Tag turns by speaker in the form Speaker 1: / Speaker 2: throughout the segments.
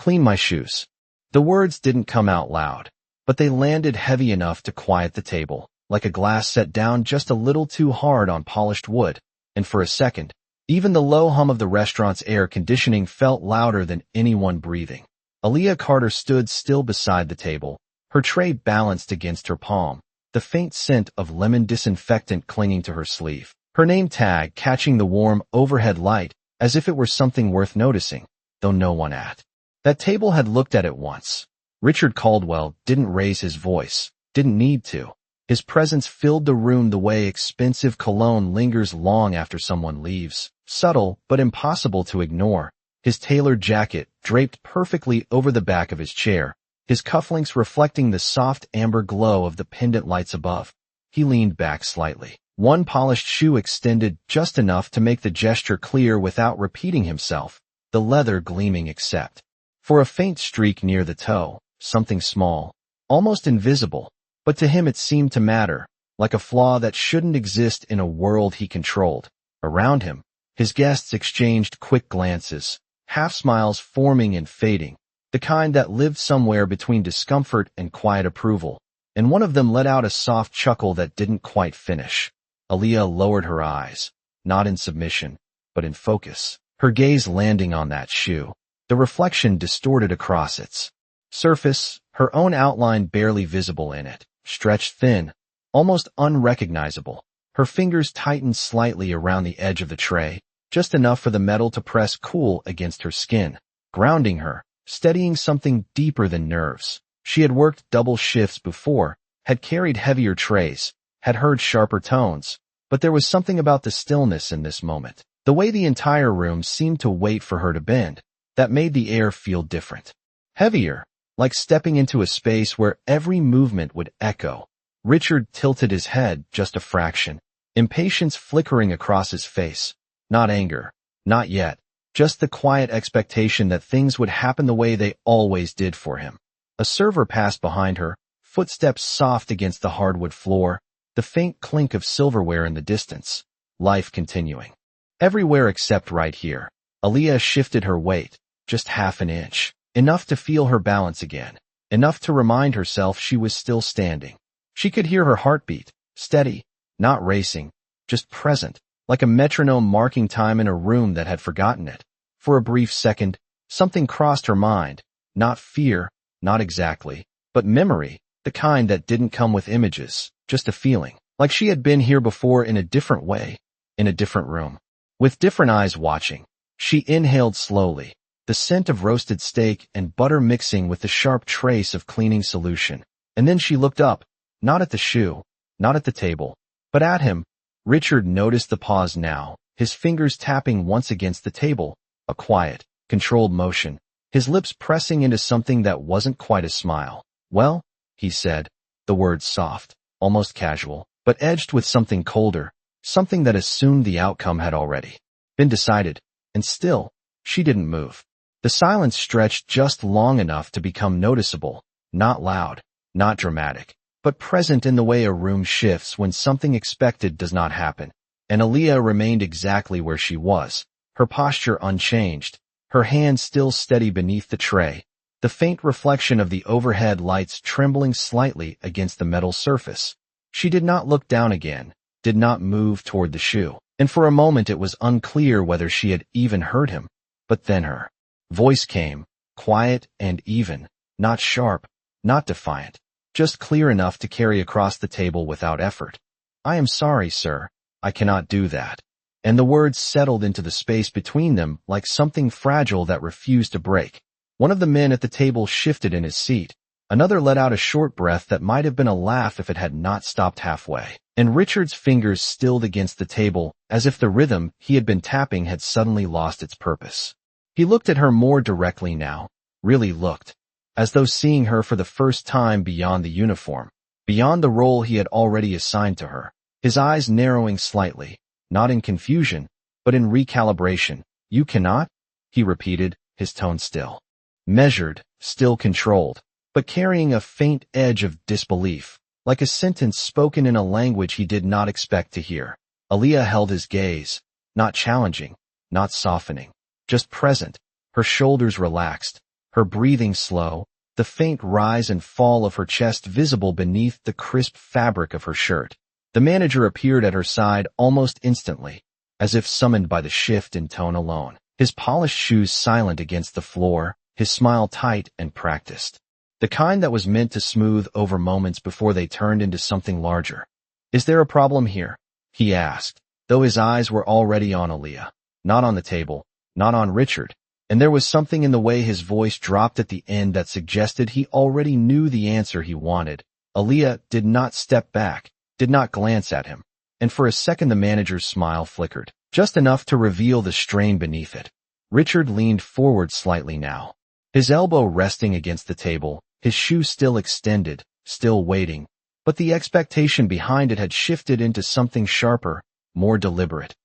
Speaker 1: Clean my shoes. The words didn't come out loud, but they landed heavy enough to quiet the table, like a glass set down just a little too hard on polished wood, and for a second, even the low hum of the restaurant's air conditioning felt louder than anyone breathing. Aaliyah Carter stood still beside the table, her tray balanced against her palm, the faint scent of lemon disinfectant clinging to her sleeve, her name tag catching the warm overhead light as if it were something worth noticing, though no one at that table had looked at it once. Richard Caldwell didn't raise his voice, didn't need to. His presence filled the room the way expensive cologne lingers long after someone leaves, subtle but impossible to ignore. His tailored jacket draped perfectly over the back of his chair, his cufflinks reflecting the soft amber glow of the pendant lights above. He leaned back slightly, one polished shoe extended just enough to make the gesture clear without repeating himself, the leather gleaming except for a faint streak near the toe, something small, almost invisible, but to him it seemed to matter, like a flaw that shouldn't exist in a world he controlled. Around him, his guests exchanged quick glances, half-smiles forming and fading, the kind that lived somewhere between discomfort and quiet approval, and one of them let out a soft chuckle that didn't quite finish. Aaliyah lowered her eyes, not in submission, but in focus, her gaze landing on that shoe, the reflection distorted across its surface, her own outline barely visible in it, stretched thin, almost unrecognizable. Her fingers tightened slightly around the edge of the tray, just enough for the metal to press cool against her skin, grounding her, steadying something deeper than nerves. She had worked double shifts before, had carried heavier trays, had heard sharper tones, but there was something about the stillness in this moment, the way the entire room seemed to wait for her to bend, that made the air feel different. Heavier, like stepping into a space where every movement would echo. Richard tilted his head just a fraction, impatience flickering across his face. Not anger, not yet, just the quiet expectation that things would happen the way they always did for him. A server passed behind her, footsteps soft against the hardwood floor, the faint clink of silverware in the distance. Life continuing. Everywhere except right here. Aaliyah shifted her weight, just half an inch, enough to feel her balance again, enough to remind herself she was still standing. She could hear her heartbeat, steady, not racing, just present, like a metronome marking time in a room that had forgotten it. For a brief second, something crossed her mind, not fear, not exactly, but memory, the kind that didn't come with images, just a feeling, like she had been here before in a different way, in a different room, with different eyes watching. She inhaled slowly, the scent of roasted steak and butter mixing with the sharp trace of cleaning solution. And then she looked up, not at the shoe, not at the table, but at him. Richard noticed the pause now, his fingers tapping once against the table, a quiet, controlled motion, his lips pressing into something that wasn't quite a smile. Well, he said, the words soft, almost casual, but edged with something colder, something that assumed the outcome had already been decided. And still, she didn't move. The silence stretched just long enough to become noticeable, not loud, not dramatic, but present in the way a room shifts when something expected does not happen. And Aaliyah remained exactly where she was, her posture unchanged, her hand still steady beneath the tray, the faint reflection of the overhead lights trembling slightly against the metal surface. She did not look down again, did not move toward the shoe, and for a moment it was unclear whether she had even heard him. But then her voice came, quiet and even, not sharp, not defiant, just clear enough to carry across the table without effort. I am sorry, sir, I cannot do that. And the words settled into the space between them like something fragile that refused to break. One of the men at the table shifted in his seat. Another let out a short breath that might have been a laugh if it had not stopped halfway. And Richard's fingers stilled against the table, as if the rhythm he had been tapping had suddenly lost its purpose. He looked at her more directly now, really looked, as though seeing her for the first time beyond the uniform, beyond the role he had already assigned to her, his eyes narrowing slightly, not in confusion, but in recalibration. You cannot? He repeated, his tone still measured, still controlled, but carrying a faint edge of disbelief, like a sentence spoken in a language he did not expect to hear. Aaliyah held his gaze, not challenging, not softening, just present, her shoulders relaxed, her breathing slow, the faint rise and fall of her chest visible beneath the crisp fabric of her shirt. The manager appeared at her side almost instantly, as if summoned by the shift in tone alone. His polished shoes silent against the floor, his smile tight and practiced. The kind that was meant to smooth over moments before they turned into something larger. "Is there a problem here?" he asked, though his eyes were already on Aaliyah. Not on the table, not on Richard, and there was something in the way his voice dropped at the end that suggested he already knew the answer he wanted. Aaliyah did not step back, did not glance at him, and for a second the manager's smile flickered, just enough to reveal the strain beneath it. Richard leaned forward slightly now, his elbow resting against the table, his shoe still extended, still waiting, but the expectation behind it had shifted into something sharper, more deliberate.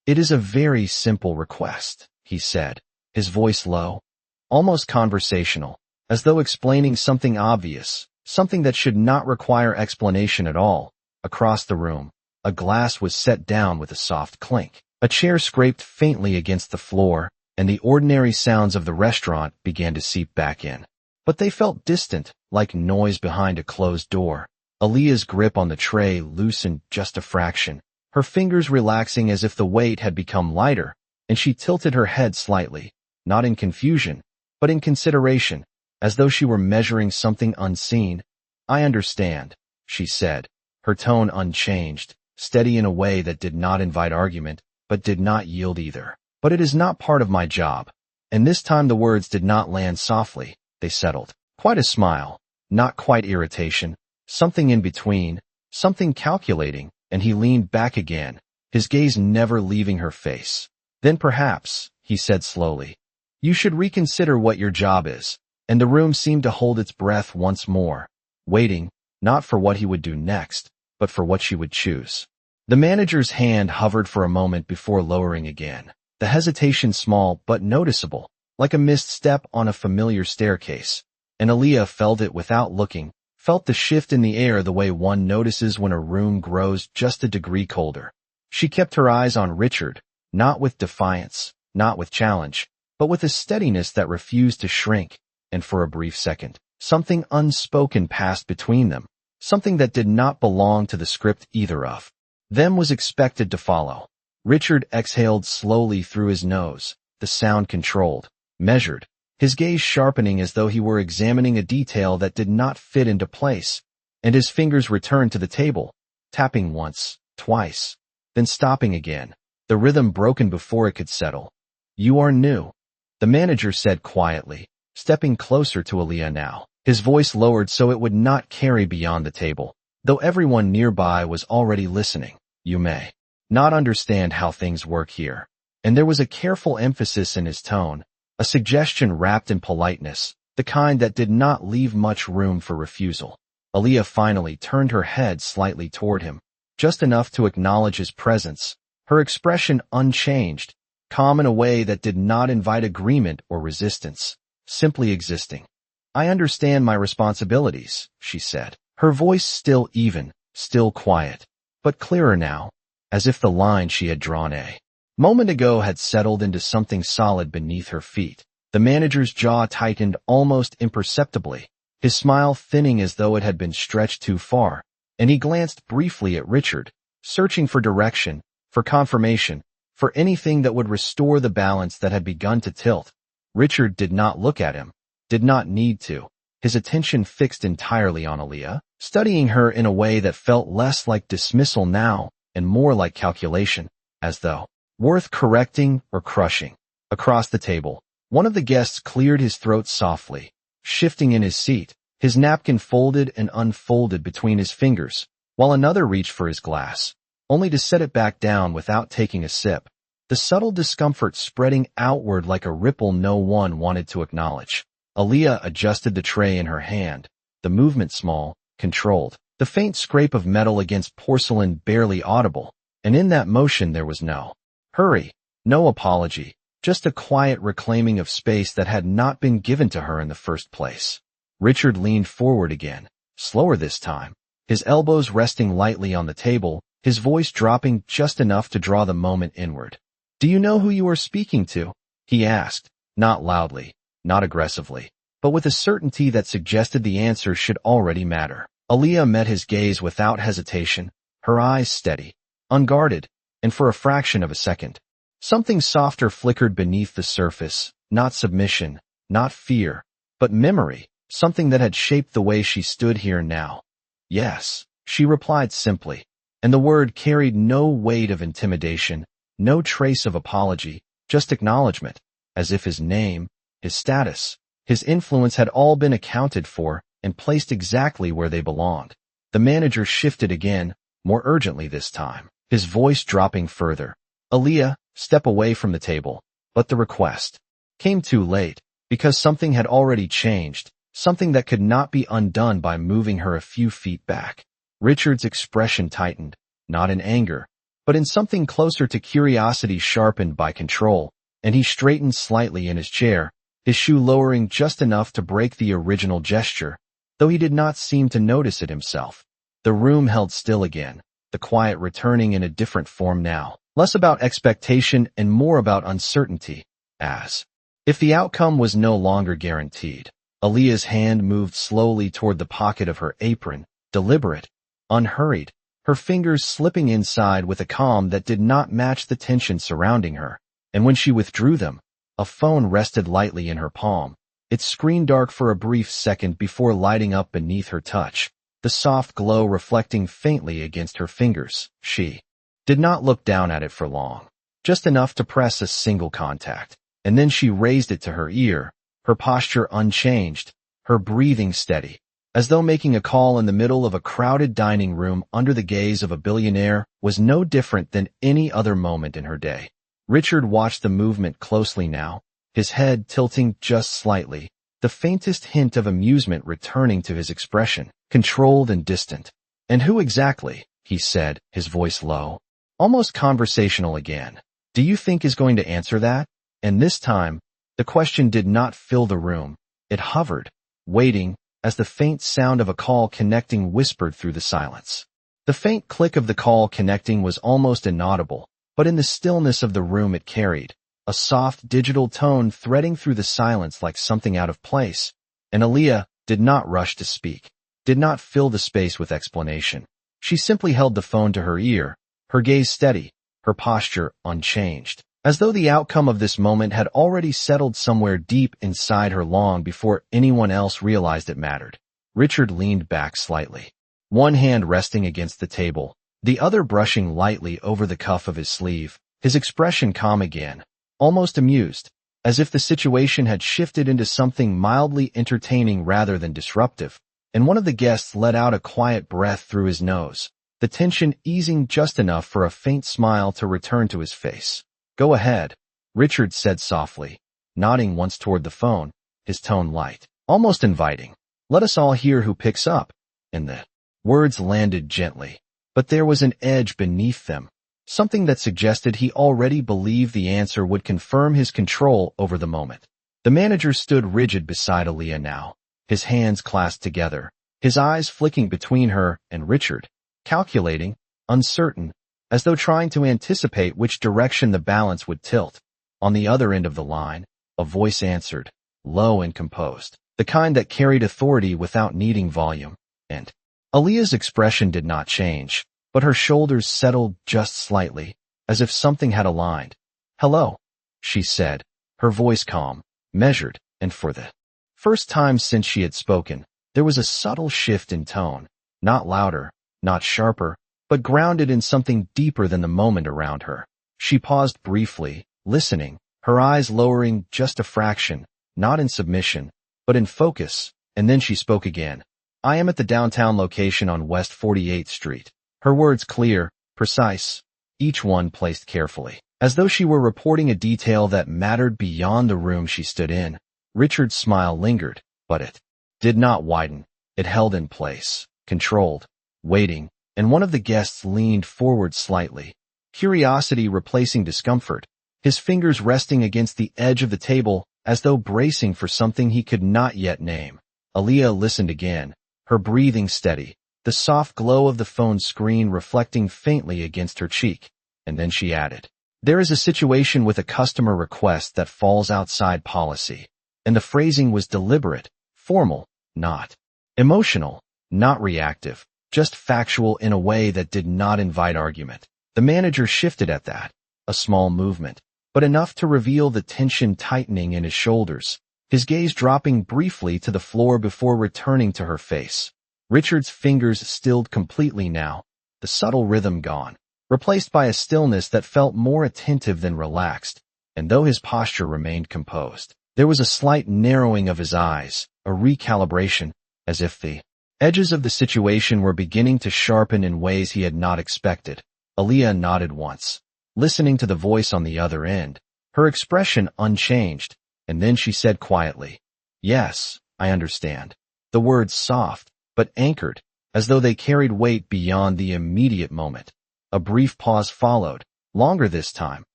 Speaker 1: "It is a very simple request," he said, his voice low, almost conversational, as though explaining something obvious, something that should not require explanation at all. Across the room, a glass was set down with a soft clink. A chair scraped faintly against the floor, and the ordinary sounds of the restaurant began to seep back in. But they felt distant, like noise behind a closed door. Aaliyah's grip on the tray loosened just a fraction, her fingers relaxing as if the weight had become lighter, and she tilted her head slightly, not in confusion, but in consideration, as though she were measuring something unseen. "I understand," she said, her tone unchanged, steady in a way that did not invite argument, but did not yield either. "But it is not part of my job." And this time the words did not land softly. They settled. Quite a smile, not quite irritation, something in between, something calculating, and he leaned back again, his gaze never leaving her face. "Then perhaps," he said slowly, "you should reconsider what your job is." And the room seemed to hold its breath once more, waiting, not for what he would do next, but for what she would choose. The manager's hand hovered for a moment before lowering again, the hesitation small but noticeable, like a missed step on a familiar staircase, and Aaliyah felt it without looking, felt the shift in the air the way one notices when a room grows just a degree colder. She kept her eyes on Richard, not with defiance, not with challenge, but with a steadiness that refused to shrink, and for a brief second, something unspoken passed between them, something that did not belong to the script either of them was expected to follow. Richard exhaled slowly through his nose, the sound controlled, measured, his gaze sharpening as though he were examining a detail that did not fit into place, and his fingers returned to the table, tapping once, twice, then stopping again, the rhythm broken before it could settle. "You are new," the manager said quietly, stepping closer to Aaliyah now, his voice lowered so it would not carry beyond the table, though everyone nearby was already listening. "You may not understand how things work here," and there was a careful emphasis in his tone, a suggestion wrapped in politeness, the kind that did not leave much room for refusal. Aaliyah finally turned her head slightly toward him, just enough to acknowledge his presence, her expression unchanged, calm in a way that did not invite agreement or resistance, simply existing. "I understand my responsibilities," she said, her voice still even, still quiet, but clearer now, as if the line she had drawn a moment ago had settled into something solid beneath her feet. The manager's jaw tightened almost imperceptibly, his smile thinning as though it had been stretched too far, and he glanced briefly at Richard, searching for direction, for confirmation, for anything that would restore the balance that had begun to tilt. Richard did not look at him, did not need to, his attention fixed entirely on Aaliyah, studying her in a way that felt less like dismissal now and more like calculation, as though worth correcting or crushing. Across the table, one of the guests cleared his throat softly, shifting in his seat, his napkin folded and unfolded between his fingers, while another reached for his glass, only to set it back down without taking a sip, the subtle discomfort spreading outward like a ripple no one wanted to acknowledge. Aaliyah adjusted the tray in her hand, the movement small, controlled, the faint scrape of metal against porcelain barely audible, and in that motion there was no hurry, no apology, just a quiet reclaiming of space that had not been given to her in the first place. Richard leaned forward again, slower this time, his elbows resting lightly on the table, his voice dropping just enough to draw the moment inward. "Do you know who you are speaking to?" he asked, not loudly, not aggressively, but with a certainty that suggested the answer should already matter. Aaliyah met his gaze without hesitation, her eyes steady, unguarded, and for a fraction of a second, something softer flickered beneath the surface, not submission, not fear, but memory, something that had shaped the way she stood here now. Yes, she replied simply, and the word carried no weight of intimidation, no trace of apology, just acknowledgement, as if his name, his status, his influence had all been accounted for and placed exactly where they belonged. The manager shifted again, more urgently this time, his voice dropping further. Aaliyah, step away from the table. But the request came too late, because something had already changed, something that could not be undone by moving her a few feet back. Richard's expression tightened, not in anger, but in something closer to curiosity sharpened by control, and he straightened slightly in his chair, his shoe lowering just enough to break the original gesture, though he did not seem to notice it himself. The room held still again, the quiet returning in a different form now, less about expectation and more about uncertainty, as if the outcome was no longer guaranteed. Aaliyah's hand moved slowly toward the pocket of her apron, deliberate, unhurried, her fingers slipping inside with a calm that did not match the tension surrounding her, and when she withdrew them, a phone rested lightly in her palm, its screen dark for a brief second before lighting up beneath her touch, the soft glow reflecting faintly against her fingers. She did not look down at it for long, just enough to press a single contact, and then she raised it to her ear, her posture unchanged, her breathing steady, as though making a call in the middle of a crowded dining room under the gaze of a billionaire was no different than any other moment in her day. Richard watched the movement closely now, his head tilting just slightly, the faintest hint of amusement returning to his expression, controlled and distant. "And who exactly?" he said, his voice low, almost conversational again. "Do you think is going to answer that?" And this time, the question did not fill the room. It hovered, waiting, as the faint sound of a call connecting whispered through the silence. The faint click of the call connecting was almost inaudible, but in the stillness of the room it carried a soft digital tone threading through the silence like something out of place, and Aaliyah did not rush to speak, did not fill the space with explanation. She simply held the phone to her ear, her gaze steady, her posture unchanged, as though the outcome of this moment had already settled somewhere deep inside her long before anyone else realized it mattered. Richard leaned back slightly, one hand resting against the table, the other brushing lightly over the cuff of his sleeve, his expression calm again, almost amused, as if the situation had shifted into something mildly entertaining rather than disruptive, and one of the guests let out a quiet breath through his nose, the tension easing just enough for a faint smile to return to his face. "Go ahead," Richard said softly, nodding once toward the phone, his tone light, almost inviting. "Let us all hear who picks up." And the words landed gently, but there was an edge beneath them, something that suggested he already believed the answer would confirm his control over the moment. The manager stood rigid beside Aaliyah now, his hands clasped together, his eyes flicking between her and Richard, calculating, uncertain, as though trying to anticipate which direction the balance would tilt. On the other end of the line, a voice answered, low and composed, the kind that carried authority without needing volume, and Aaliyah's expression did not change, but her shoulders settled just slightly, as if something had aligned. "Hello," she said, her voice calm, measured, and for the first time since she had spoken, there was a subtle shift in tone, not louder, not sharper, but grounded in something deeper than the moment around her. She paused briefly, listening, her eyes lowering just a fraction, not in submission, but in focus, and then she spoke again. "I am at the downtown location on West 48th Street. Her words clear, precise, each one placed carefully, as though she were reporting a detail that mattered beyond the room she stood in. Richard's smile lingered, but it did not widen. It held in place, controlled, waiting, and one of the guests leaned forward slightly, curiosity replacing discomfort, his fingers resting against the edge of the table as though bracing for something he could not yet name. Aaliyah listened again, her breathing steady, the soft glow of the phone screen reflecting faintly against her cheek, and then she added, "There is a situation with a customer request that falls outside policy. and the phrasing was deliberate, formal, not emotional, not reactive, just factual in a way that did not invite argument. The manager shifted at that, a small movement, but enough to reveal the tension tightening in his shoulders, his gaze dropping briefly to the floor before returning to her face. Richard's fingers stilled completely now, the subtle rhythm gone, replaced by a stillness that felt more attentive than relaxed, and though his posture remained composed, there was a slight narrowing of his eyes, a recalibration, as if the edges of the situation were beginning to sharpen in ways he had not expected. Aaliyah nodded once, listening to the voice on the other end, her expression unchanged, and then she said quietly, "Yes, I understand." The words soft, but anchored, as though they carried weight beyond the immediate moment. A brief pause followed, longer this time,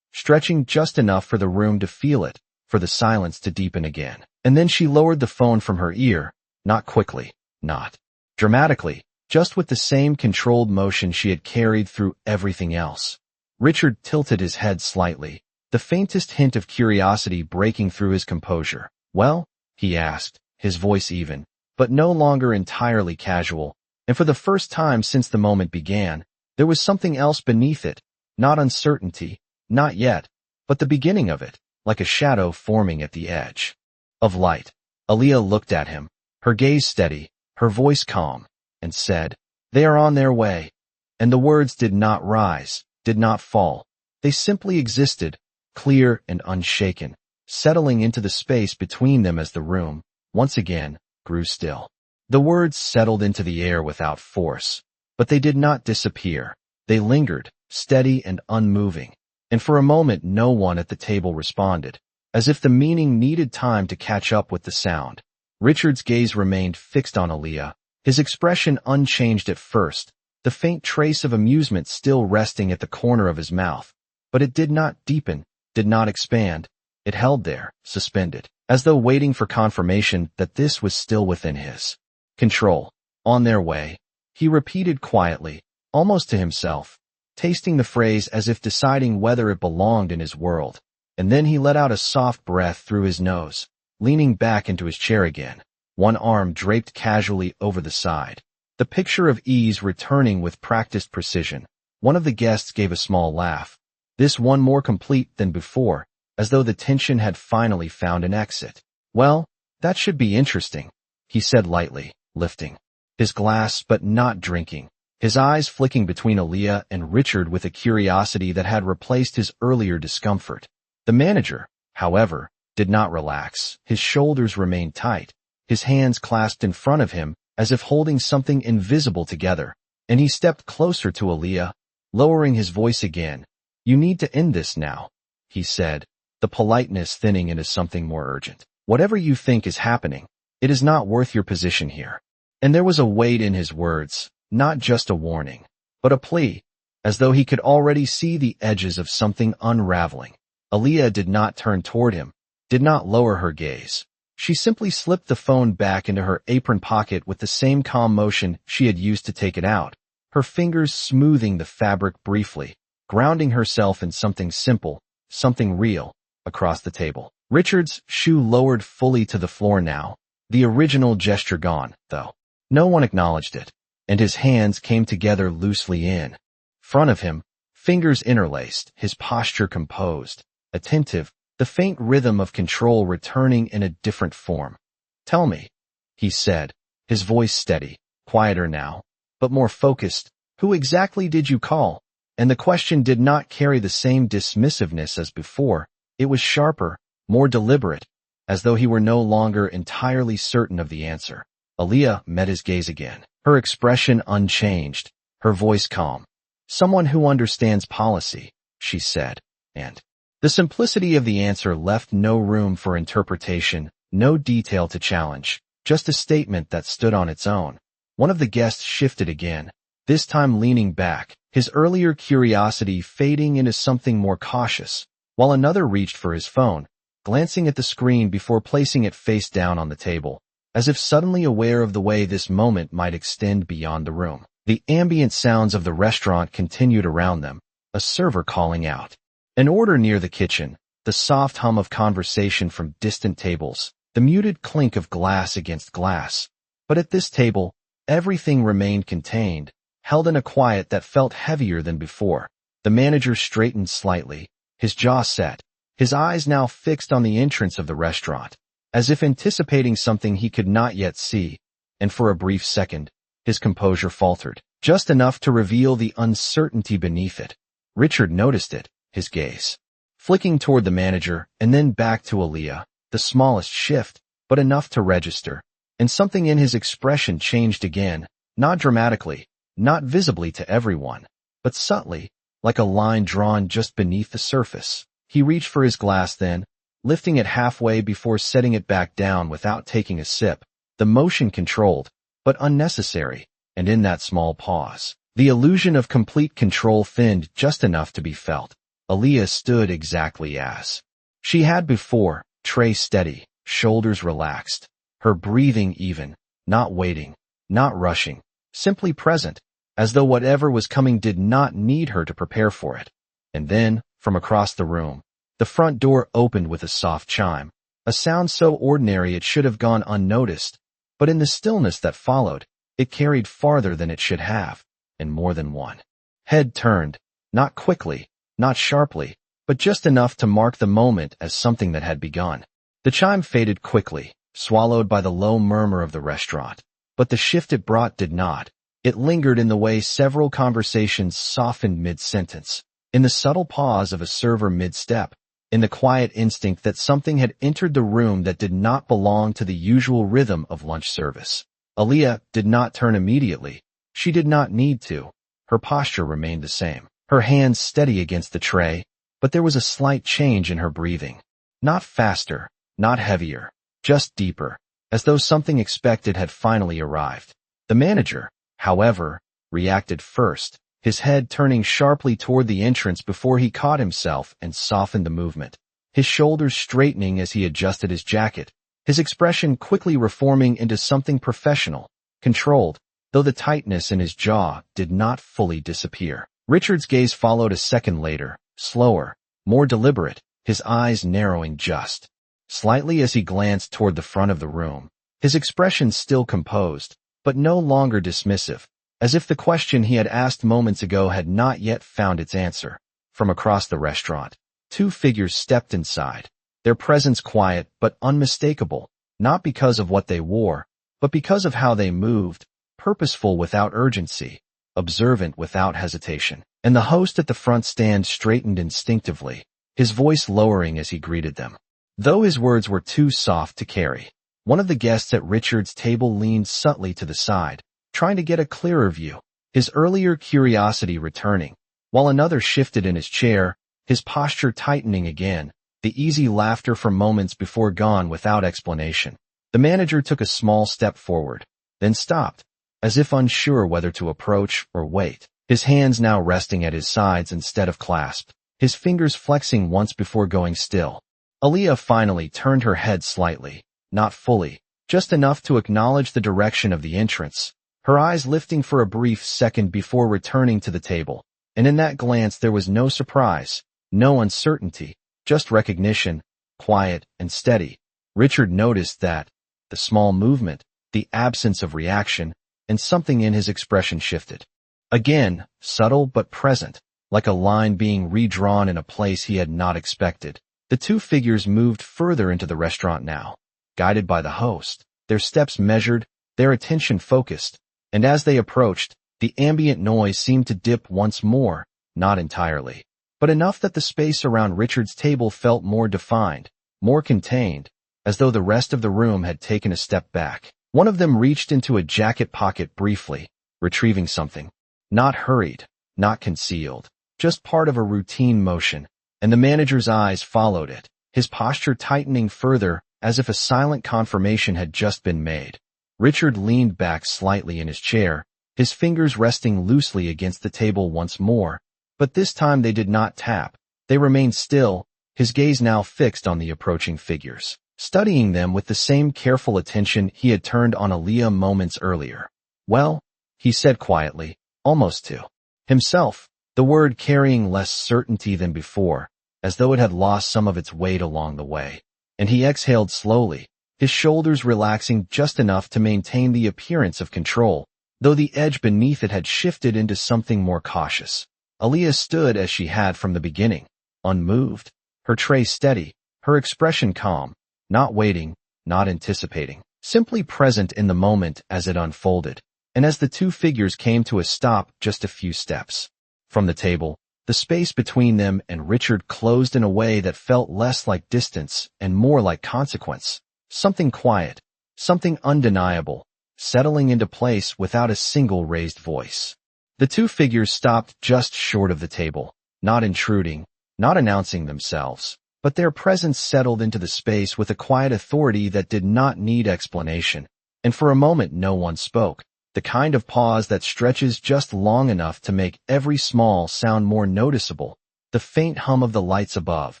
Speaker 1: stretching just enough for the room to feel it, for the silence to deepen again. And then she lowered the phone from her ear, not quickly, not dramatically, just with the same controlled motion she had carried through everything else. Richard tilted his head slightly, the faintest hint of curiosity breaking through his composure. "Well?" he asked, his voice even, but no longer entirely casual, and for the first time since the moment began, there was something else beneath it, not uncertainty, not yet, but the beginning of it, like a shadow forming at the edge of light. Aaliyah looked at him, her gaze steady, her voice calm, and said, "They are on their way." And the words did not rise, did not fall. They simply existed, clear and unshaken, settling into the space between them as the room, once again, grew still. The words settled into the air without force, but they did not disappear. They lingered, steady and unmoving, and for a moment no one at the table responded, as if the meaning needed time to catch up with the sound. Richard's gaze remained fixed on Aaliyah, his expression unchanged at first, the faint trace of amusement still resting at the corner of his mouth, but it did not deepen, did not expand. It held there, suspended, as though waiting for confirmation that this was still within his control. "On their way," he repeated quietly, almost to himself, tasting the phrase as if deciding whether it belonged in his world. And then he let out a soft breath through his nose, leaning back into his chair again, one arm draped casually over the side, the picture of ease returning with practiced precision. One of the guests gave a small laugh, this one more complete than before, as though the tension had finally found an exit. "Well, that should be interesting," he said lightly, lifting his glass but not drinking, his eyes flicking between Aaliyah and Richard with a curiosity that had replaced his earlier discomfort. The manager, however, did not relax. His shoulders remained tight, his hands clasped in front of him as if holding something invisible together, and he stepped closer to Aaliyah, lowering his voice again. "You need to end this now," he said, the politeness thinning into something more urgent. "Whatever you think is happening, it is not worth your position here." And there was a weight in his words, not just a warning, but a plea, as though he could already see the edges of something unraveling. Aaliyah did not turn toward him, did not lower her gaze. She simply slipped the phone back into her apron pocket with the same calm motion she had used to take it out, her fingers smoothing the fabric briefly, grounding herself in something simple, something real, across the table. Richard's shoe lowered fully to the floor now, the original gesture gone, though. No one acknowledged it, and his hands came together loosely in front of him, fingers interlaced, his posture composed, attentive, the faint rhythm of control returning in a different form. "Tell me," he said, his voice steady, quieter now, but more focused, "who exactly did you call?" And the question did not carry the same dismissiveness as before. It was sharper, more deliberate, as though he were no longer entirely certain of the answer. Aaliyah met his gaze again, her expression unchanged, her voice calm. "Someone who understands policy," she said, and the simplicity of the answer left no room for interpretation, no detail to challenge, just a statement that stood on its own. One of the guests shifted again, this time leaning back, his earlier curiosity fading into something more cautious, while another reached for his phone, glancing at the screen before placing it face down on the table, as if suddenly aware of the way this moment might extend beyond the room. The ambient sounds of the restaurant continued around them, a server calling out an order near the kitchen, the soft hum of conversation from distant tables, the muted clink of glass against glass. But at this table, everything remained contained, held in a quiet that felt heavier than before. The manager straightened slightly, his jaw set, his eyes now fixed on the entrance of the restaurant, as if anticipating something he could not yet see, and for a brief second, his composure faltered, just enough to reveal the uncertainty beneath it. Richard noticed it, his gaze flicking toward the manager and then back to Aaliyah, the smallest shift, but enough to register, and something in his expression changed again, not dramatically, not visibly to everyone, but subtly, like a line drawn just beneath the surface. He reached for his glass then, lifting it halfway before setting it back down without taking a sip, the motion controlled, but unnecessary, and in that small pause, the illusion of complete control thinned just enough to be felt. Aaliyah stood exactly as she had before, tray steady, shoulders relaxed, her breathing even, not waiting, not rushing, simply present, as though whatever was coming did not need her to prepare for it. And then, from across the room, the front door opened with a soft chime, a sound so ordinary it should have gone unnoticed, but in the stillness that followed, it carried farther than it should have, and more than one head turned, not quickly, not sharply, but just enough to mark the moment as something that had begun. The chime faded quickly, swallowed by the low murmur of the restaurant, but the shift it brought did not. It lingered in the way several conversations softened mid-sentence, in the subtle pause of a server mid-step, in the quiet instinct that something had entered the room that did not belong to the usual rhythm of lunch service. Aaliyah did not turn immediately. She did not need to. Her posture remained the same, her hands steady against the tray, but there was a slight change in her breathing. Not faster, not heavier, just deeper, as though something expected had finally arrived. The manager, however, reacted first, his head turning sharply toward the entrance before he caught himself and softened the movement, his shoulders straightening as he adjusted his jacket, his expression quickly reforming into something professional, controlled, though the tightness in his jaw did not fully disappear. Richard's gaze followed a second later, slower, more deliberate, his eyes narrowing just slightly as he glanced toward the front of the room, his expression still composed, but no longer dismissive, as if the question he had asked moments ago had not yet found its answer. From across the restaurant, two figures stepped inside, their presence quiet but unmistakable, not because of what they wore, but because of how they moved, purposeful without urgency, observant without hesitation. And the host at the front stand straightened instinctively, his voice lowering as he greeted them. Though his words were too soft to carry, one of the guests at Richard's table leaned subtly to the side, trying to get a clearer view, his earlier curiosity returning, while another shifted in his chair, his posture tightening again, the easy laughter from moments before gone without explanation. The manager took a small step forward, then stopped, as if unsure whether to approach or wait, his hands now resting at his sides instead of clasped, his fingers flexing once before going still. Aaliyah finally turned her head slightly, not fully, just enough to acknowledge the direction of the entrance, her eyes lifting for a brief second before returning to the table, and in that glance there was no surprise, no uncertainty, just recognition, quiet and steady. Richard noticed that, the small movement, the absence of reaction, and something in his expression shifted. Again, subtle but present, like a line being redrawn in a place he had not expected. The two figures moved further into the restaurant now, guided by the host, their steps measured, their attention focused, and as they approached, the ambient noise seemed to dip once more, not entirely, but enough that the space around Richard's table felt more defined, more contained, as though the rest of the room had taken a step back. One of them reached into a jacket pocket briefly, retrieving something. Not hurried, not concealed, just part of a routine motion, and the manager's eyes followed it, his posture tightening further as if a silent confirmation had just been made. Richard leaned back slightly in his chair, his fingers resting loosely against the table once more, but this time they did not tap. They remained still, his gaze now fixed on the approaching figures, studying them with the same careful attention he had turned on Aaliyah moments earlier. "Well," he said quietly, almost to himself, the word carrying less certainty than before, as though it had lost some of its weight along the way, and he exhaled slowly, his shoulders relaxing just enough to maintain the appearance of control, though the edge beneath it had shifted into something more cautious. Aaliyah stood as she had from the beginning, unmoved, her tray steady, her expression calm, not waiting, not anticipating, simply present in the moment as it unfolded. And as the two figures came to a stop just a few steps from the table, the space between them and Richard closed in a way that felt less like distance and more like consequence. Something quiet, something undeniable, settling into place without a single raised voice. The two figures stopped just short of the table, not intruding, not announcing themselves, but their presence settled into the space with a quiet authority that did not need explanation. And for a moment no one spoke, the kind of pause that stretches just long enough to make every small sound more noticeable, the faint hum of the lights above,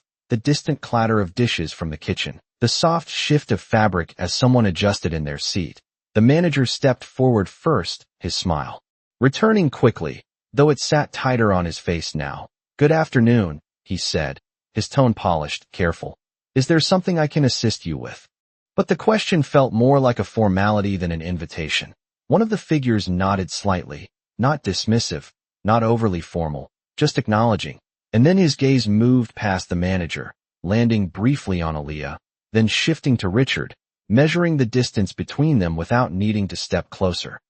Speaker 1: the distant clatter of dishes from the kitchen, the soft shift of fabric as someone adjusted in their seat. The manager stepped forward first, his smile returning quickly, though it sat tighter on his face now. "Good afternoon," he said, his tone polished, careful. "Is there something I can assist you with?" But the question felt more like a formality than an invitation. One of the figures nodded slightly, not dismissive, not overly formal, just acknowledging, and then his gaze moved past the manager, landing briefly on Aaliyah, then shifting to Richard, measuring the distance between them without needing to step closer.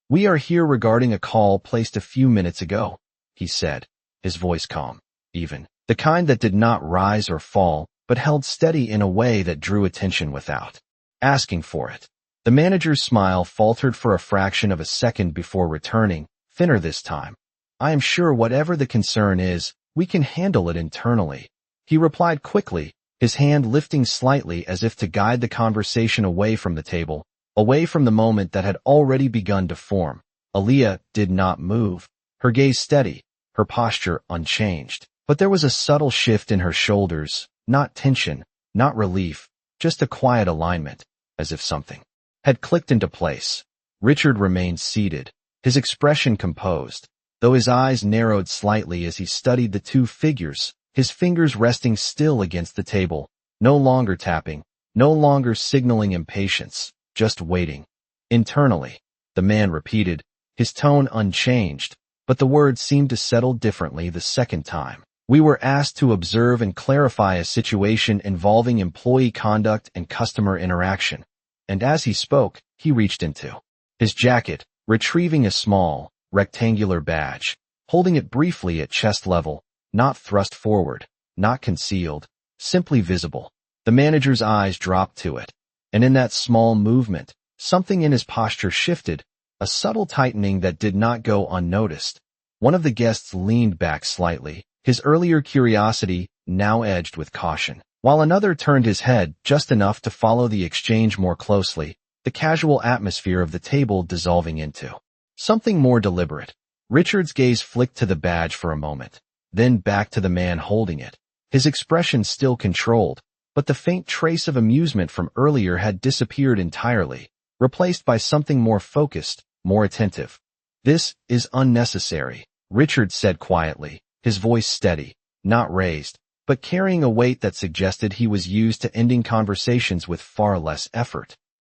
Speaker 1: "We are here regarding a call placed a few minutes ago," he said, his voice calm, even, the kind that did not rise or fall, but held steady in a way that drew attention without asking for it. The manager's smile faltered for a fraction of a second before returning, thinner this time. "I am sure whatever the concern is, we can handle it internally," he replied quickly, his hand lifting slightly as if to guide the conversation away from the table, away from the moment that had already begun to form. Aaliyah did not move, her gaze steady, her posture unchanged. But there was a subtle shift in her shoulders, not tension, not relief, just a quiet alignment, as if something had clicked into place. Richard remained seated, his expression composed, though his eyes narrowed slightly as he studied the two figures, his fingers resting still against the table, no longer tapping, no longer signaling impatience, just waiting. "Internally," the man repeated, his tone unchanged, but the words seemed to settle differently the second time. "We were asked to observe and clarify a situation involving employee conduct and customer interaction." And as he spoke, he reached into his jacket, retrieving a small, rectangular badge, holding it briefly at chest level, not thrust forward, not concealed, simply visible. The manager's eyes dropped to it, and in that small movement, something in his posture shifted, a subtle tightening that did not go unnoticed. One of the guests leaned back slightly, his earlier curiosity now edged with caution, while another turned his head just enough to follow the exchange more closely, the casual atmosphere of the table dissolving into something more deliberate. Richard's gaze flicked to the badge for a moment, then back to the man holding it, his expression still controlled, but the faint trace of amusement from earlier had disappeared entirely, replaced by something more focused, more attentive. "This is unnecessary," Richard said quietly, his voice steady, not raised, but carrying a weight that suggested he was used to ending conversations with far less effort.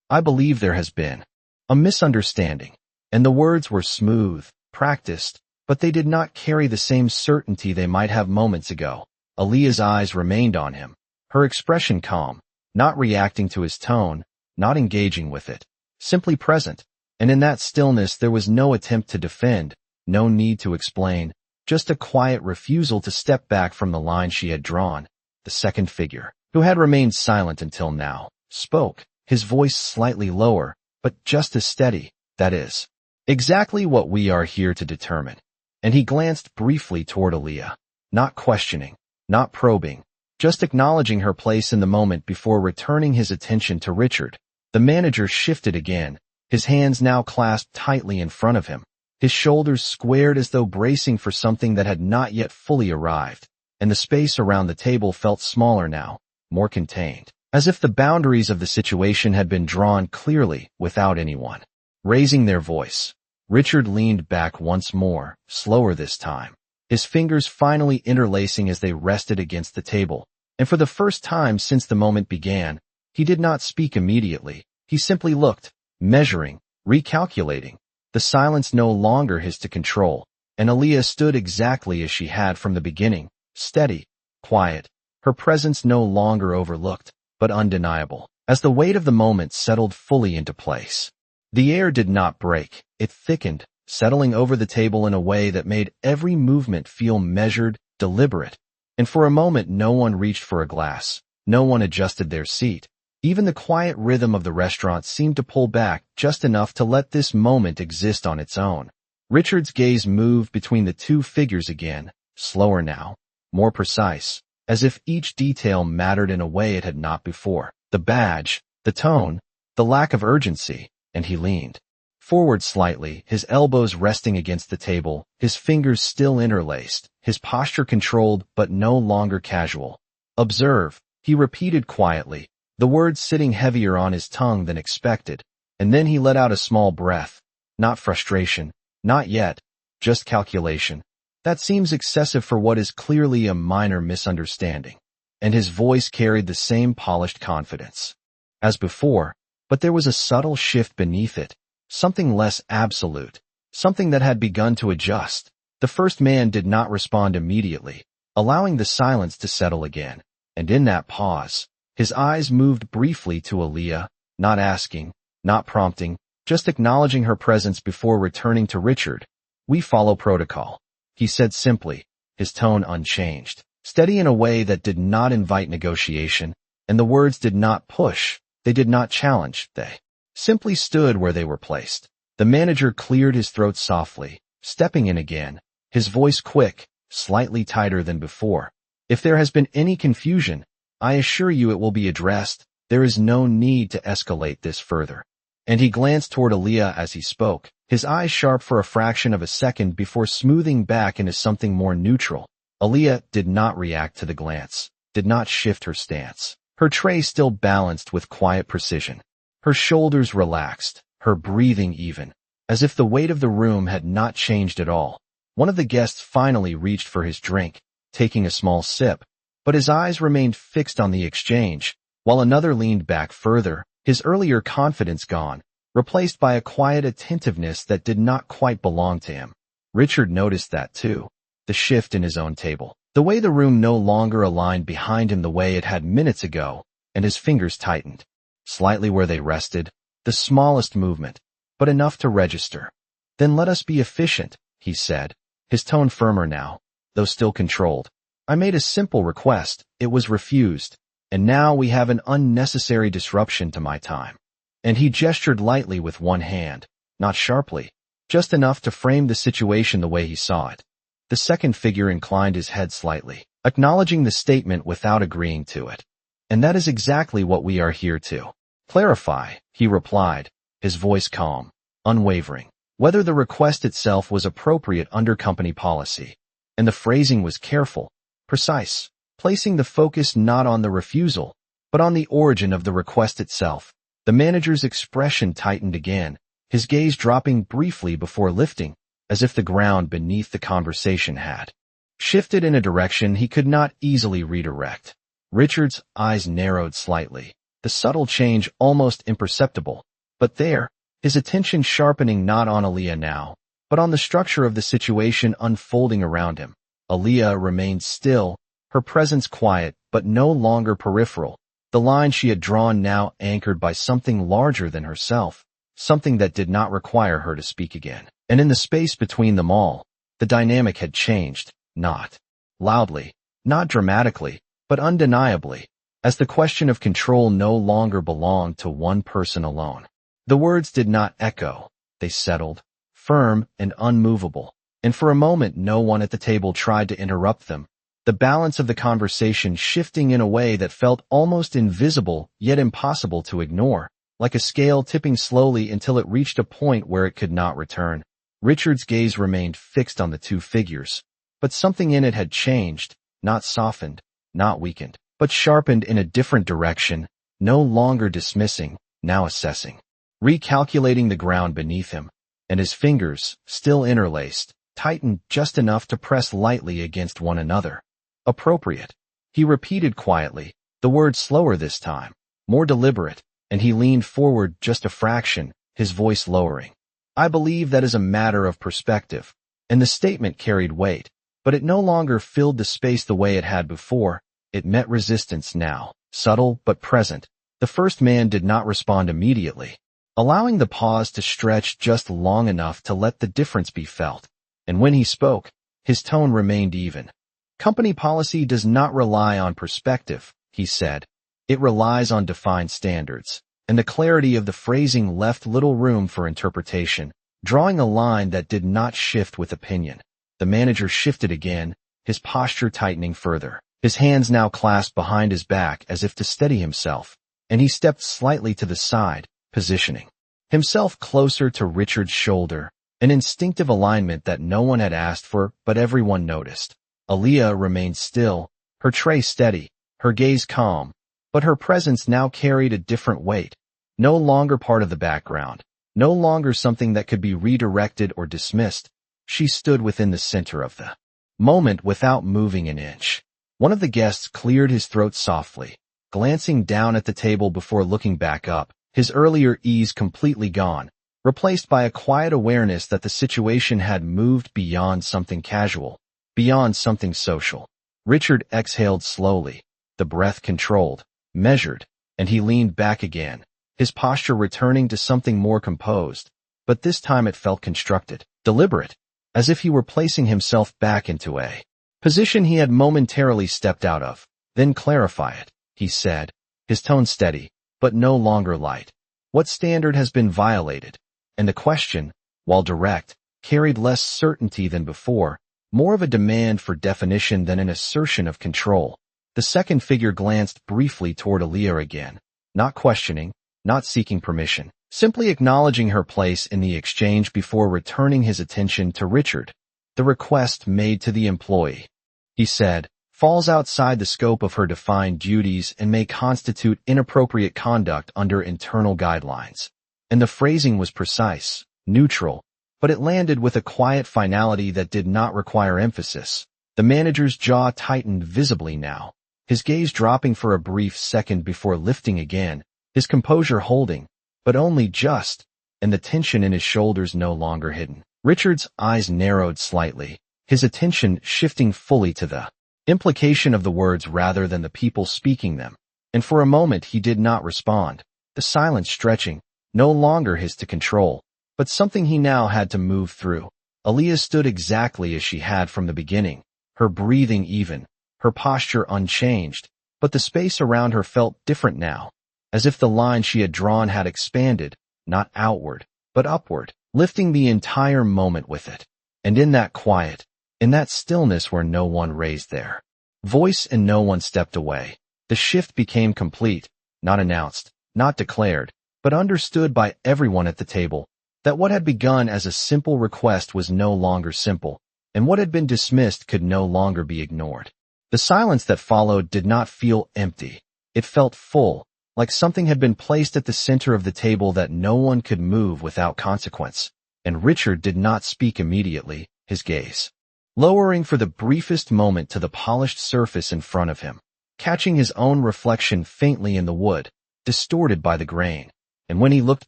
Speaker 1: "I believe there has been a misunderstanding," and the words were smooth, practiced, but they did not carry the same certainty they might have moments ago. Aaliyah's eyes remained on him, her expression calm, not reacting to his tone, not engaging with it, simply present, and in that stillness there was no attempt to defend, no need to explain, just a quiet refusal to step back from the line she had drawn. The second figure, who had remained silent until now, spoke, his voice slightly lower, but just as steady. "That is exactly what we are here to determine." And he glanced briefly toward Aaliyah, not questioning, not probing, just acknowledging her place in the moment before returning his attention to Richard. The manager shifted again, his hands now clasped tightly in front of him, his shoulders squared as though bracing for something that had not yet fully arrived, and the space around the table felt smaller now, more contained, as if the boundaries of the situation had been drawn clearly without anyone raising their voice. Richard leaned back once more, slower this time, his fingers finally interlacing as they rested against the table, and for the first time since the moment began, He did not speak immediately. He simply looked, measuring, recalculating. The silence no longer his to control, and Aaliyah stood exactly as she had from the beginning, steady, quiet, her presence no longer overlooked, but undeniable. As the weight of the moment settled fully into place, the air did not break. It thickened, settling over the table in a way that made every movement feel measured, deliberate. And for a moment no one reached for a glass. No one adjusted their seat. Even the quiet rhythm of the restaurant seemed to pull back just enough to let this moment exist on its own. Richard's gaze moved between the two figures again, slower now, more precise, as if each detail mattered in a way it had not before. The badge, the tone, the lack of urgency, and he leaned forward slightly, his elbows resting against the table, his fingers still interlaced, his posture controlled but no longer casual. "Observe," he repeated quietly, the words sitting heavier on his tongue than expected, and then he let out a small breath. Not frustration, not yet, just calculation. "That seems excessive for what is clearly a minor misunderstanding." And his voice carried the same polished confidence as before, but there was a subtle shift beneath it, something less absolute, something that had begun to adjust. The first man did not respond immediately, allowing the silence to settle again, and in that pause, his eyes moved briefly to Aaliyah, not asking, not prompting, just acknowledging her presence before returning to Richard. "We follow protocol," he said simply, his tone unchanged, steady in a way that did not invite negotiation, and the words did not push, they did not challenge, they simply stood where they were placed. The manager cleared his throat softly, stepping in again, his voice quick, slightly tighter than before. "If there has been any confusion, I assure you it will be addressed. There is no need to escalate this further." And he glanced toward Aaliyah as he spoke, his eyes sharp for a fraction of a second before smoothing back into something more neutral. Aaliyah did not react to the glance, did not shift her stance. Her tray still balanced with quiet precision. Her shoulders relaxed, her breathing even, as if the weight of the room had not changed at all. One of the guests finally reached for his drink, taking a small sip, but his eyes remained fixed on the exchange, while another leaned back further, his earlier confidence gone, replaced by a quiet attentiveness that did not quite belong to him. Richard noticed that too, the shift in his own table, the way the room no longer aligned behind him the way it had minutes ago, and his fingers tightened, slightly where they rested, the smallest movement, but enough to register. "Then let us be efficient," he said, his tone firmer now, though still controlled. "I made a simple request, it was refused, and now we have an unnecessary disruption to my time." And he gestured lightly with one hand, not sharply, just enough to frame the situation the way he saw it. The second figure inclined his head slightly, acknowledging the statement without agreeing to it. "And that is exactly what we are here to clarify," he replied, his voice calm, unwavering, whether the request itself was appropriate under company policy. And the phrasing was careful, precise, placing the focus not on the refusal, but on the origin of the request itself. The manager's expression tightened again, his gaze dropping briefly before lifting, as if the ground beneath the conversation had shifted in a direction he could not easily redirect. Richard's eyes narrowed slightly, the subtle change almost imperceptible, but there, his attention sharpening not on Aaliyah now, but on the structure of the situation unfolding around him. Aaliyah remained still, her presence quiet but no longer peripheral, the line she had drawn now anchored by something larger than herself, something that did not require her to speak again. And in the space between them all, the dynamic had changed, not loudly, not dramatically, but undeniably, as the question of control no longer belonged to one person alone. The words did not echo, they settled, firm and unmovable, and for a moment no one at the table tried to interrupt them, the balance of the conversation shifting in a way that felt almost invisible yet impossible to ignore, like a scale tipping slowly until it reached a point where it could not return. Richard's gaze remained fixed on the two figures, but something in it had changed, not softened, not weakened, but sharpened in a different direction, no longer dismissing, now assessing, recalculating the ground beneath him, and his fingers, still interlaced, tightened just enough to press lightly against one another. "Appropriate," he repeated quietly, the word slower this time, more deliberate, and he leaned forward just a fraction, his voice lowering. I believe that is a matter of perspective. And the statement carried weight, but it no longer filled the space the way it had before. It met resistance now, subtle but present. The first man did not respond immediately, allowing the pause to stretch just long enough to let the difference be felt. And when he spoke, his tone remained even. Company policy does not rely on perspective, he said. It relies on defined standards. And the clarity of the phrasing left little room for interpretation, drawing a line that did not shift with opinion. The manager shifted again, his posture tightening further. His hands now clasped behind his back as if to steady himself, and he stepped slightly to the side, positioning himself closer to Richard's shoulder, an instinctive alignment that no one had asked for, but everyone noticed. Aaliyah remained still, her tray steady, her gaze calm, but her presence now carried a different weight. No longer part of the background, no longer something that could be redirected or dismissed. She stood within the center of the moment without moving an inch. One of the guests cleared his throat softly, glancing down at the table before looking back up, his earlier ease completely gone, replaced by a quiet awareness that the situation had moved beyond something casual, beyond something social. Richard exhaled slowly, the breath controlled, measured, and he leaned back again, his posture returning to something more composed, but this time it felt constructed, deliberate, as if he were placing himself back into a position he had momentarily stepped out of. Then clarify it, he said, his tone steady, but no longer light. What standard has been violated? And the question, while direct, carried less certainty than before, more of a demand for definition than an assertion of control. The second figure glanced briefly toward Aaliyah again, not questioning, not seeking permission, simply acknowledging her place in the exchange before returning his attention to Richard. The request made to the employee, he said, falls outside the scope of her defined duties and may constitute inappropriate conduct under internal guidelines. And the phrasing was precise, neutral, but it landed with a quiet finality that did not require emphasis. The manager's jaw tightened visibly now, his gaze dropping for a brief second before lifting again, his composure holding, but only just, and the tension in his shoulders no longer hidden. Richard's eyes narrowed slightly, his attention shifting fully to the implication of the words rather than the people speaking them. And for a moment he did not respond, the silence stretching, no longer his to control, but something he now had to move through. Aaliyah stood exactly as she had from the beginning, her breathing even, her posture unchanged, but the space around her felt different now, as if the line she had drawn had expanded, not outward, but upward, lifting the entire moment with it. And in that quiet, in that stillness where no one raised their voice and no one stepped away, the shift became complete, not announced, not declared, but understood by everyone at the table, that what had begun as a simple request was no longer simple, and what had been dismissed could no longer be ignored. The silence that followed did not feel empty. It felt full, like something had been placed at the center of the table that no one could move without consequence. And Richard did not speak immediately, his gaze lowering for the briefest moment to the polished surface in front of him, catching his own reflection faintly in the wood, distorted by the grain. And when he looked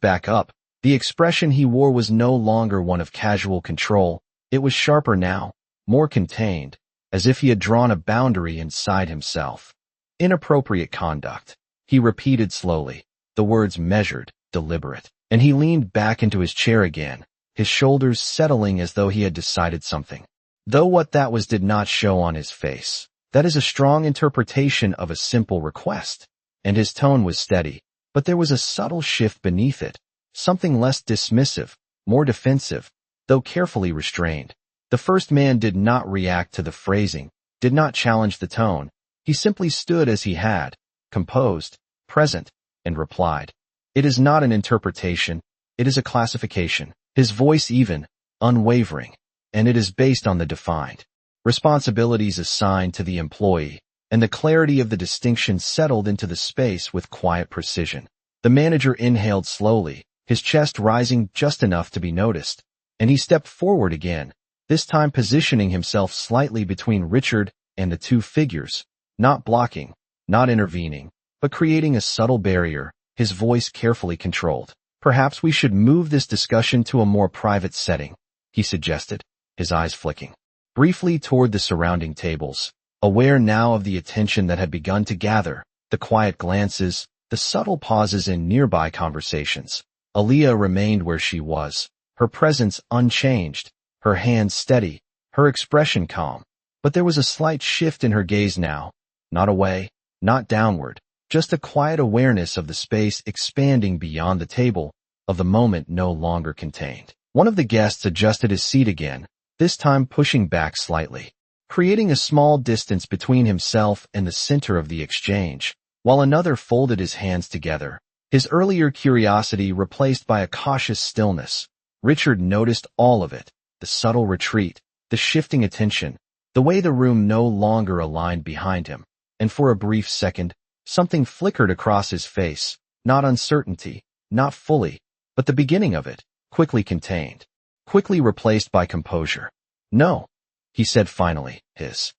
Speaker 1: back up, the expression he wore was no longer one of casual control. It was sharper now, more contained, as if he had drawn a boundary inside himself. Inappropriate conduct, he repeated slowly, the words measured, deliberate, and he leaned back into his chair again, his shoulders settling as though he had decided something. Though what that was did not show on his face. That is a strong interpretation of a simple request. And his tone was steady, but there was a subtle shift beneath it, something less dismissive, more defensive, though carefully restrained. The first man did not react to the phrasing, did not challenge the tone. He simply stood as he had, composed, present, and replied. It is not an interpretation, it is a classification. His voice even, unwavering, and it is based on the defined responsibilities assigned to the employee, and the clarity of the distinction settled into the space with quiet precision. The manager inhaled slowly, his chest rising just enough to be noticed, and he stepped forward again, this time positioning himself slightly between Richard and the two figures, not blocking, not intervening, but creating a subtle barrier, his voice carefully controlled. "Perhaps we should move this discussion to a more private setting," he suggested, his eyes flicking briefly toward the surrounding tables, aware now of the attention that had begun to gather, the quiet glances, the subtle pauses in nearby conversations. Aaliyah remained where she was, her presence unchanged, her hands steady, her expression calm. But there was a slight shift in her gaze now, not away, not downward, just a quiet awareness of the space expanding beyond the table, of the moment no longer contained. One of the guests adjusted his seat again, this time pushing back slightly, creating a small distance between himself and the center of the exchange, while another folded his hands together, his earlier curiosity replaced by a cautious stillness. Richard noticed all of it, the subtle retreat, the shifting attention, the way the room no longer aligned behind him, and for a brief second, something flickered across his face, not uncertainty, not fully, but the beginning of it, quickly contained, quickly replaced by composure. "No," he said finally, his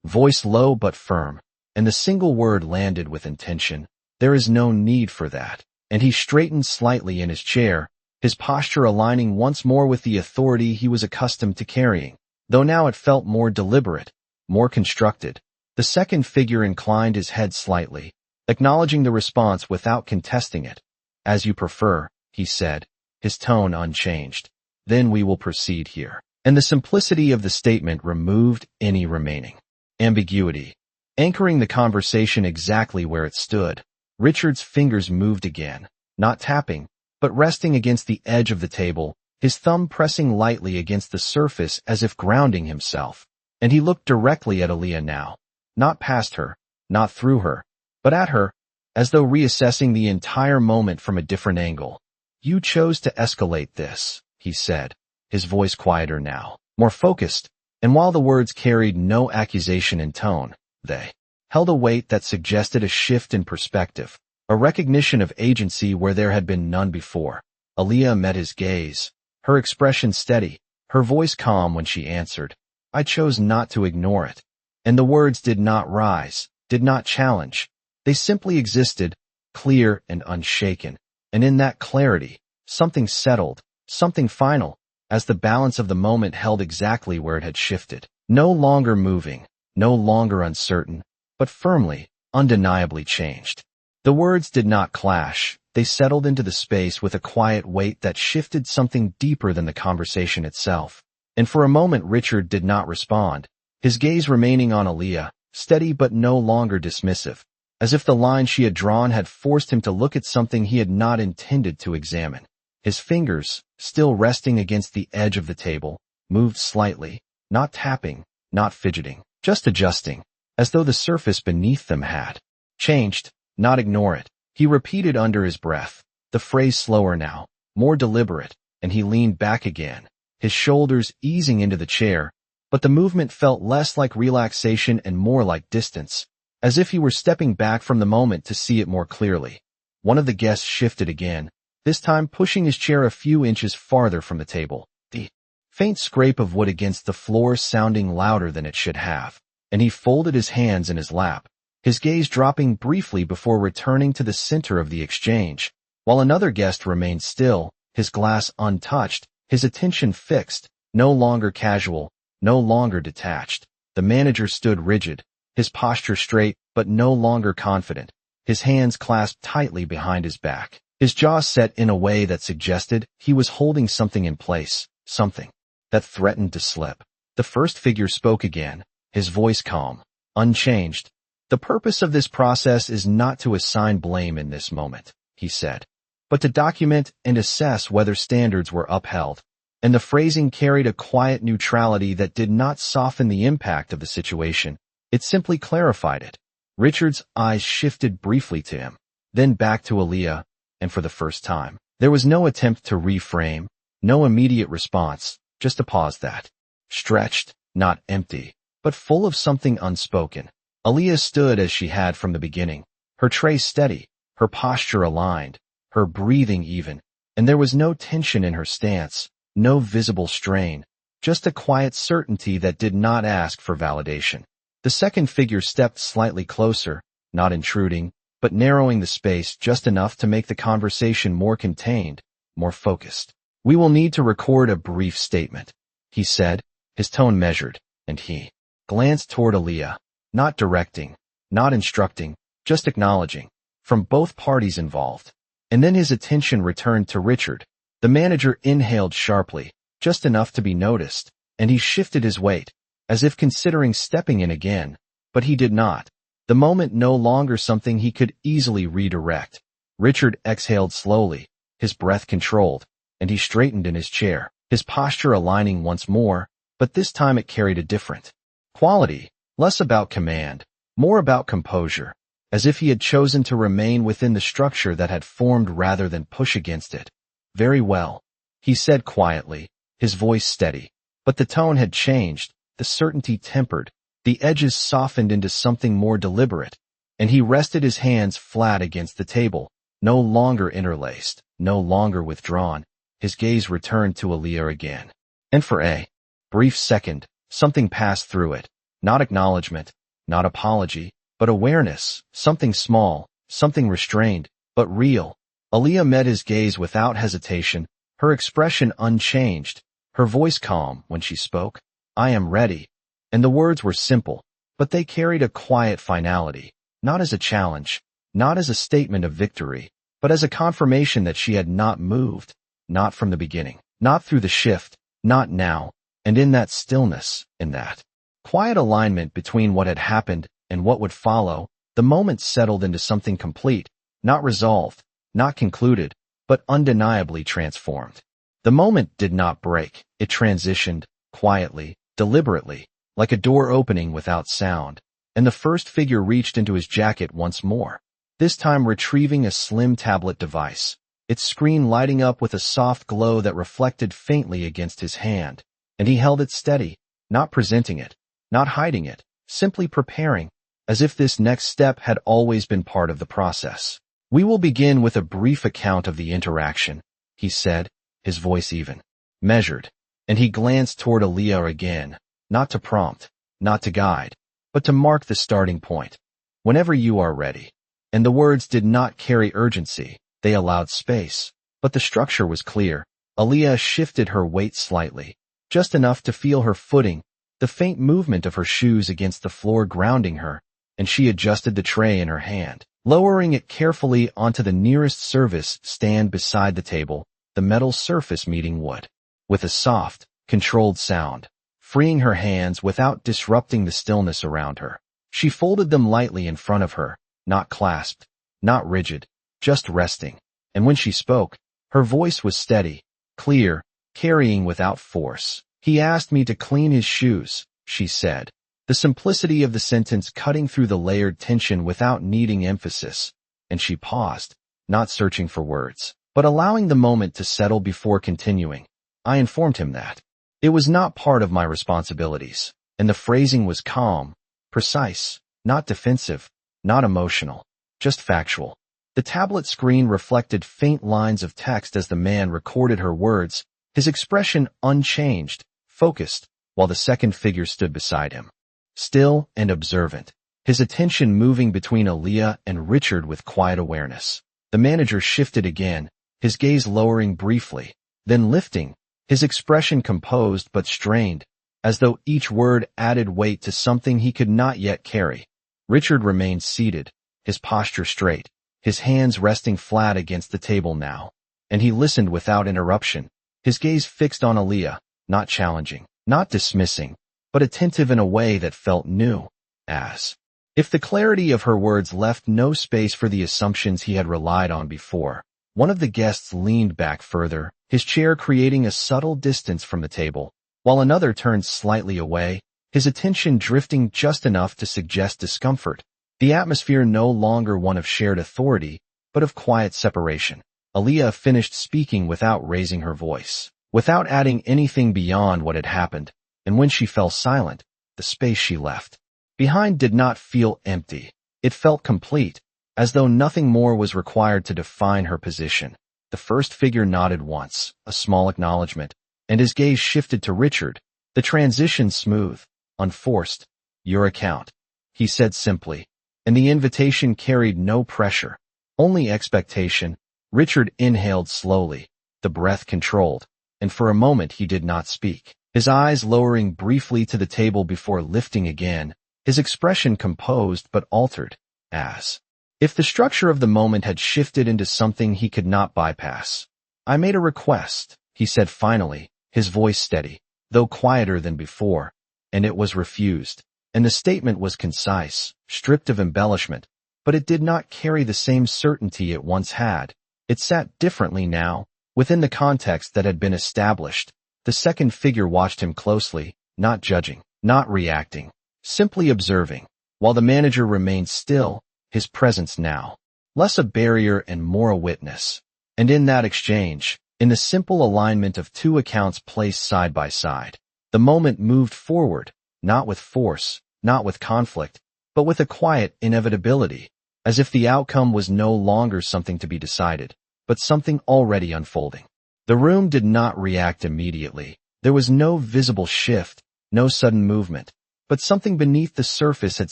Speaker 1: voice low but firm, and the single word landed with intention. "There is no need for that." And he straightened slightly in his chair, his posture aligning once more with the authority he was accustomed to carrying, though now it felt more deliberate, more constructed. The second figure inclined his head slightly, acknowledging the response without contesting it. "As you prefer," he said, his tone unchanged. "Then we will proceed here." And the simplicity of the statement removed any remaining ambiguity, anchoring the conversation exactly where it stood. Richard's fingers moved again, not tapping, but resting against the edge of the table, his thumb pressing lightly against the surface as if grounding himself. And he looked directly at Aaliyah now, not past her, not through her, but at her, as though reassessing the entire moment from a different angle. "You chose to escalate this," he said, his voice quieter now, more focused, and while the words carried no accusation in tone, they held a weight that suggested a shift in perspective, a recognition of agency where there had been none before. Aaliyah met his gaze, her expression steady, her voice calm when she answered, "I chose not to ignore it." And the words did not rise, did not challenge. They simply existed, clear and unshaken. And in that clarity, something settled, something final, as the balance of the moment held exactly where it had shifted. No longer moving, no longer uncertain, but firmly, undeniably changed. The words did not clash, they settled into the space with a quiet weight that shifted something deeper than the conversation itself. And for a moment Richard did not respond, his gaze remaining on Aaliyah, steady but no longer dismissive, as if the line she had drawn had forced him to look at something he had not intended to examine. His fingers, still resting against the edge of the table, moved slightly, not tapping, not fidgeting, just adjusting, as though the surface beneath them had changed. "Not ignore it," he repeated under his breath, the phrase slower now, more deliberate, and he leaned back again, his shoulders easing into the chair, but the movement felt less like relaxation and more like distance, as if he were stepping back from the moment to see it more clearly. One of the guests shifted again, this time pushing his chair a few inches farther from the table, the faint scrape of wood against the floor sounding louder than it should have, and he folded his hands in his lap, his gaze dropping briefly before returning to the center of the exchange, while another guest remained still, his glass untouched, his attention fixed, no longer casual, no longer detached. The manager stood rigid, his posture straight but no longer confident, his hands clasped tightly behind his back, his jaw set in a way that suggested he was holding something in place, something that threatened to slip. The first figure spoke again, his voice calm, unchanged. "The purpose of this process is not to assign blame in this moment," he said, "but to document and assess whether standards were upheld." And the phrasing carried a quiet neutrality that did not soften the impact of the situation. It simply clarified it. Richard's eyes shifted briefly to him, then back to Aaliyah, and for the first time, there was no attempt to reframe, no immediate response, just a pause that stretched, not empty, but full of something unspoken. Aaliyah stood as she had from the beginning, her tray steady, her posture aligned, her breathing even, and there was no tension in her stance, no visible strain, just a quiet certainty that did not ask for validation. The second figure stepped slightly closer, not intruding, but narrowing the space just enough to make the conversation more contained, more focused. "We will need to record a brief statement," he said, his tone measured, and he glanced toward Aaliyah, not directing, not instructing, just acknowledging, from both parties involved. And then his attention returned to Richard. The manager inhaled sharply, just enough to be noticed, and he shifted his weight, as if considering stepping in again, but he did not. The moment no longer something he could easily redirect. Richard exhaled slowly, his breath controlled, and he straightened in his chair, his posture aligning once more, but this time it carried a different quality, less about command, more about composure, as if he had chosen to remain within the structure that had formed rather than push against it. "Very well," he said quietly, his voice steady, but the tone had changed, the certainty tempered, the edges softened into something more deliberate, and he rested his hands flat against the table, no longer interlaced, no longer withdrawn. His gaze returned to Aaliyah again. And for a brief second, something passed through it, not acknowledgement, not apology, but awareness, something small, something restrained, but real. Aaliyah met his gaze without hesitation, her expression unchanged, her voice calm when she spoke. "I am ready." And the words were simple, but they carried a quiet finality, not as a challenge, not as a statement of victory, but as a confirmation that she had not moved, not from the beginning, not through the shift, not now, and in that stillness, in that quiet alignment between what had happened and what would follow, the moment settled into something complete, not resolved, not concluded, but undeniably transformed. The moment did not break, it transitioned, quietly, deliberately, like a door opening without sound, and the first figure reached into his jacket once more, this time retrieving a slim tablet device, its screen lighting up with a soft glow that reflected faintly against his hand, and he held it steady, not presenting it, not hiding it, simply preparing, as if this next step had always been part of the process. "We will begin with a brief account of the interaction," he said, his voice even, measured, and he glanced toward Aaliyah again, not to prompt, not to guide, but to mark the starting point. "Whenever you are ready." And the words did not carry urgency, they allowed space, but the structure was clear. Aaliyah shifted her weight slightly, just enough to feel her footing, the faint movement of her shoes against the floor grounding her, and she adjusted the tray in her hand, lowering it carefully onto the nearest service stand beside the table, the metal surface meeting wood. With a soft, controlled sound, freeing her hands without disrupting the stillness around her, she folded them lightly in front of her, not clasped, not rigid, just resting. And when she spoke, her voice was steady, clear, carrying without force. "He asked me to clean his shoes," she said, the simplicity of the sentence cutting through the layered tension without needing emphasis. And she paused, not searching for words, but allowing the moment to settle before continuing. "I informed him that. It was not part of my responsibilities." And the phrasing was calm, precise, not defensive, not emotional, just factual. The tablet screen reflected faint lines of text as the man recorded her words, his expression unchanged, focused, while the second figure stood beside him, still and observant, his attention moving between Aaliyah and Richard with quiet awareness. The manager shifted again, his gaze lowering briefly, then lifting, his expression composed but strained, as though each word added weight to something he could not yet carry. Richard remained seated, his posture straight, his hands resting flat against the table now, and he listened without interruption, his gaze fixed on Aaliyah, not challenging, not dismissing, but attentive in a way that felt new, as if the clarity of her words left no space for the assumptions he had relied on before. One of the guests leaned back further, his chair creating a subtle distance from the table, while another turned slightly away, his attention drifting just enough to suggest discomfort. The atmosphere no longer one of shared authority, but of quiet separation. Aaliyah finished speaking without raising her voice, without adding anything beyond what had happened, and when she fell silent, the space she left behind did not feel empty. It felt complete, as though nothing more was required to define her position. The first figure nodded once, a small acknowledgement, and his gaze shifted to Richard, the transition smooth, unforced. "Your account," he said simply, and the invitation carried no pressure, only expectation. Richard inhaled slowly, the breath controlled, and for a moment he did not speak, his eyes lowering briefly to the table before lifting again, his expression composed but altered, as if the structure of the moment had shifted into something he could not bypass. "I made a request," he said finally, his voice steady, though quieter than before, "and it was refused." And the statement was concise, stripped of embellishment, but it did not carry the same certainty it once had. It sat differently now, within the context that had been established. The second figure watched him closely, not judging, not reacting, simply observing, while the manager remained still, his presence now less a barrier and more a witness. And in that exchange, in the simple alignment of two accounts placed side by side, the moment moved forward, not with force, not with conflict, but with a quiet inevitability, as if the outcome was no longer something to be decided, but something already unfolding. The room did not react immediately. There was no visible shift, no sudden movement, but something beneath the surface had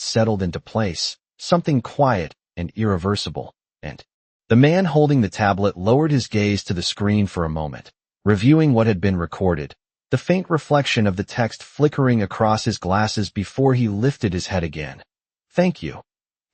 Speaker 1: settled into place, something quiet and irreversible. And the man holding the tablet lowered his gaze to the screen for a moment, reviewing what had been recorded, the faint reflection of the text flickering across his glasses before he lifted his head again. "Thank you,"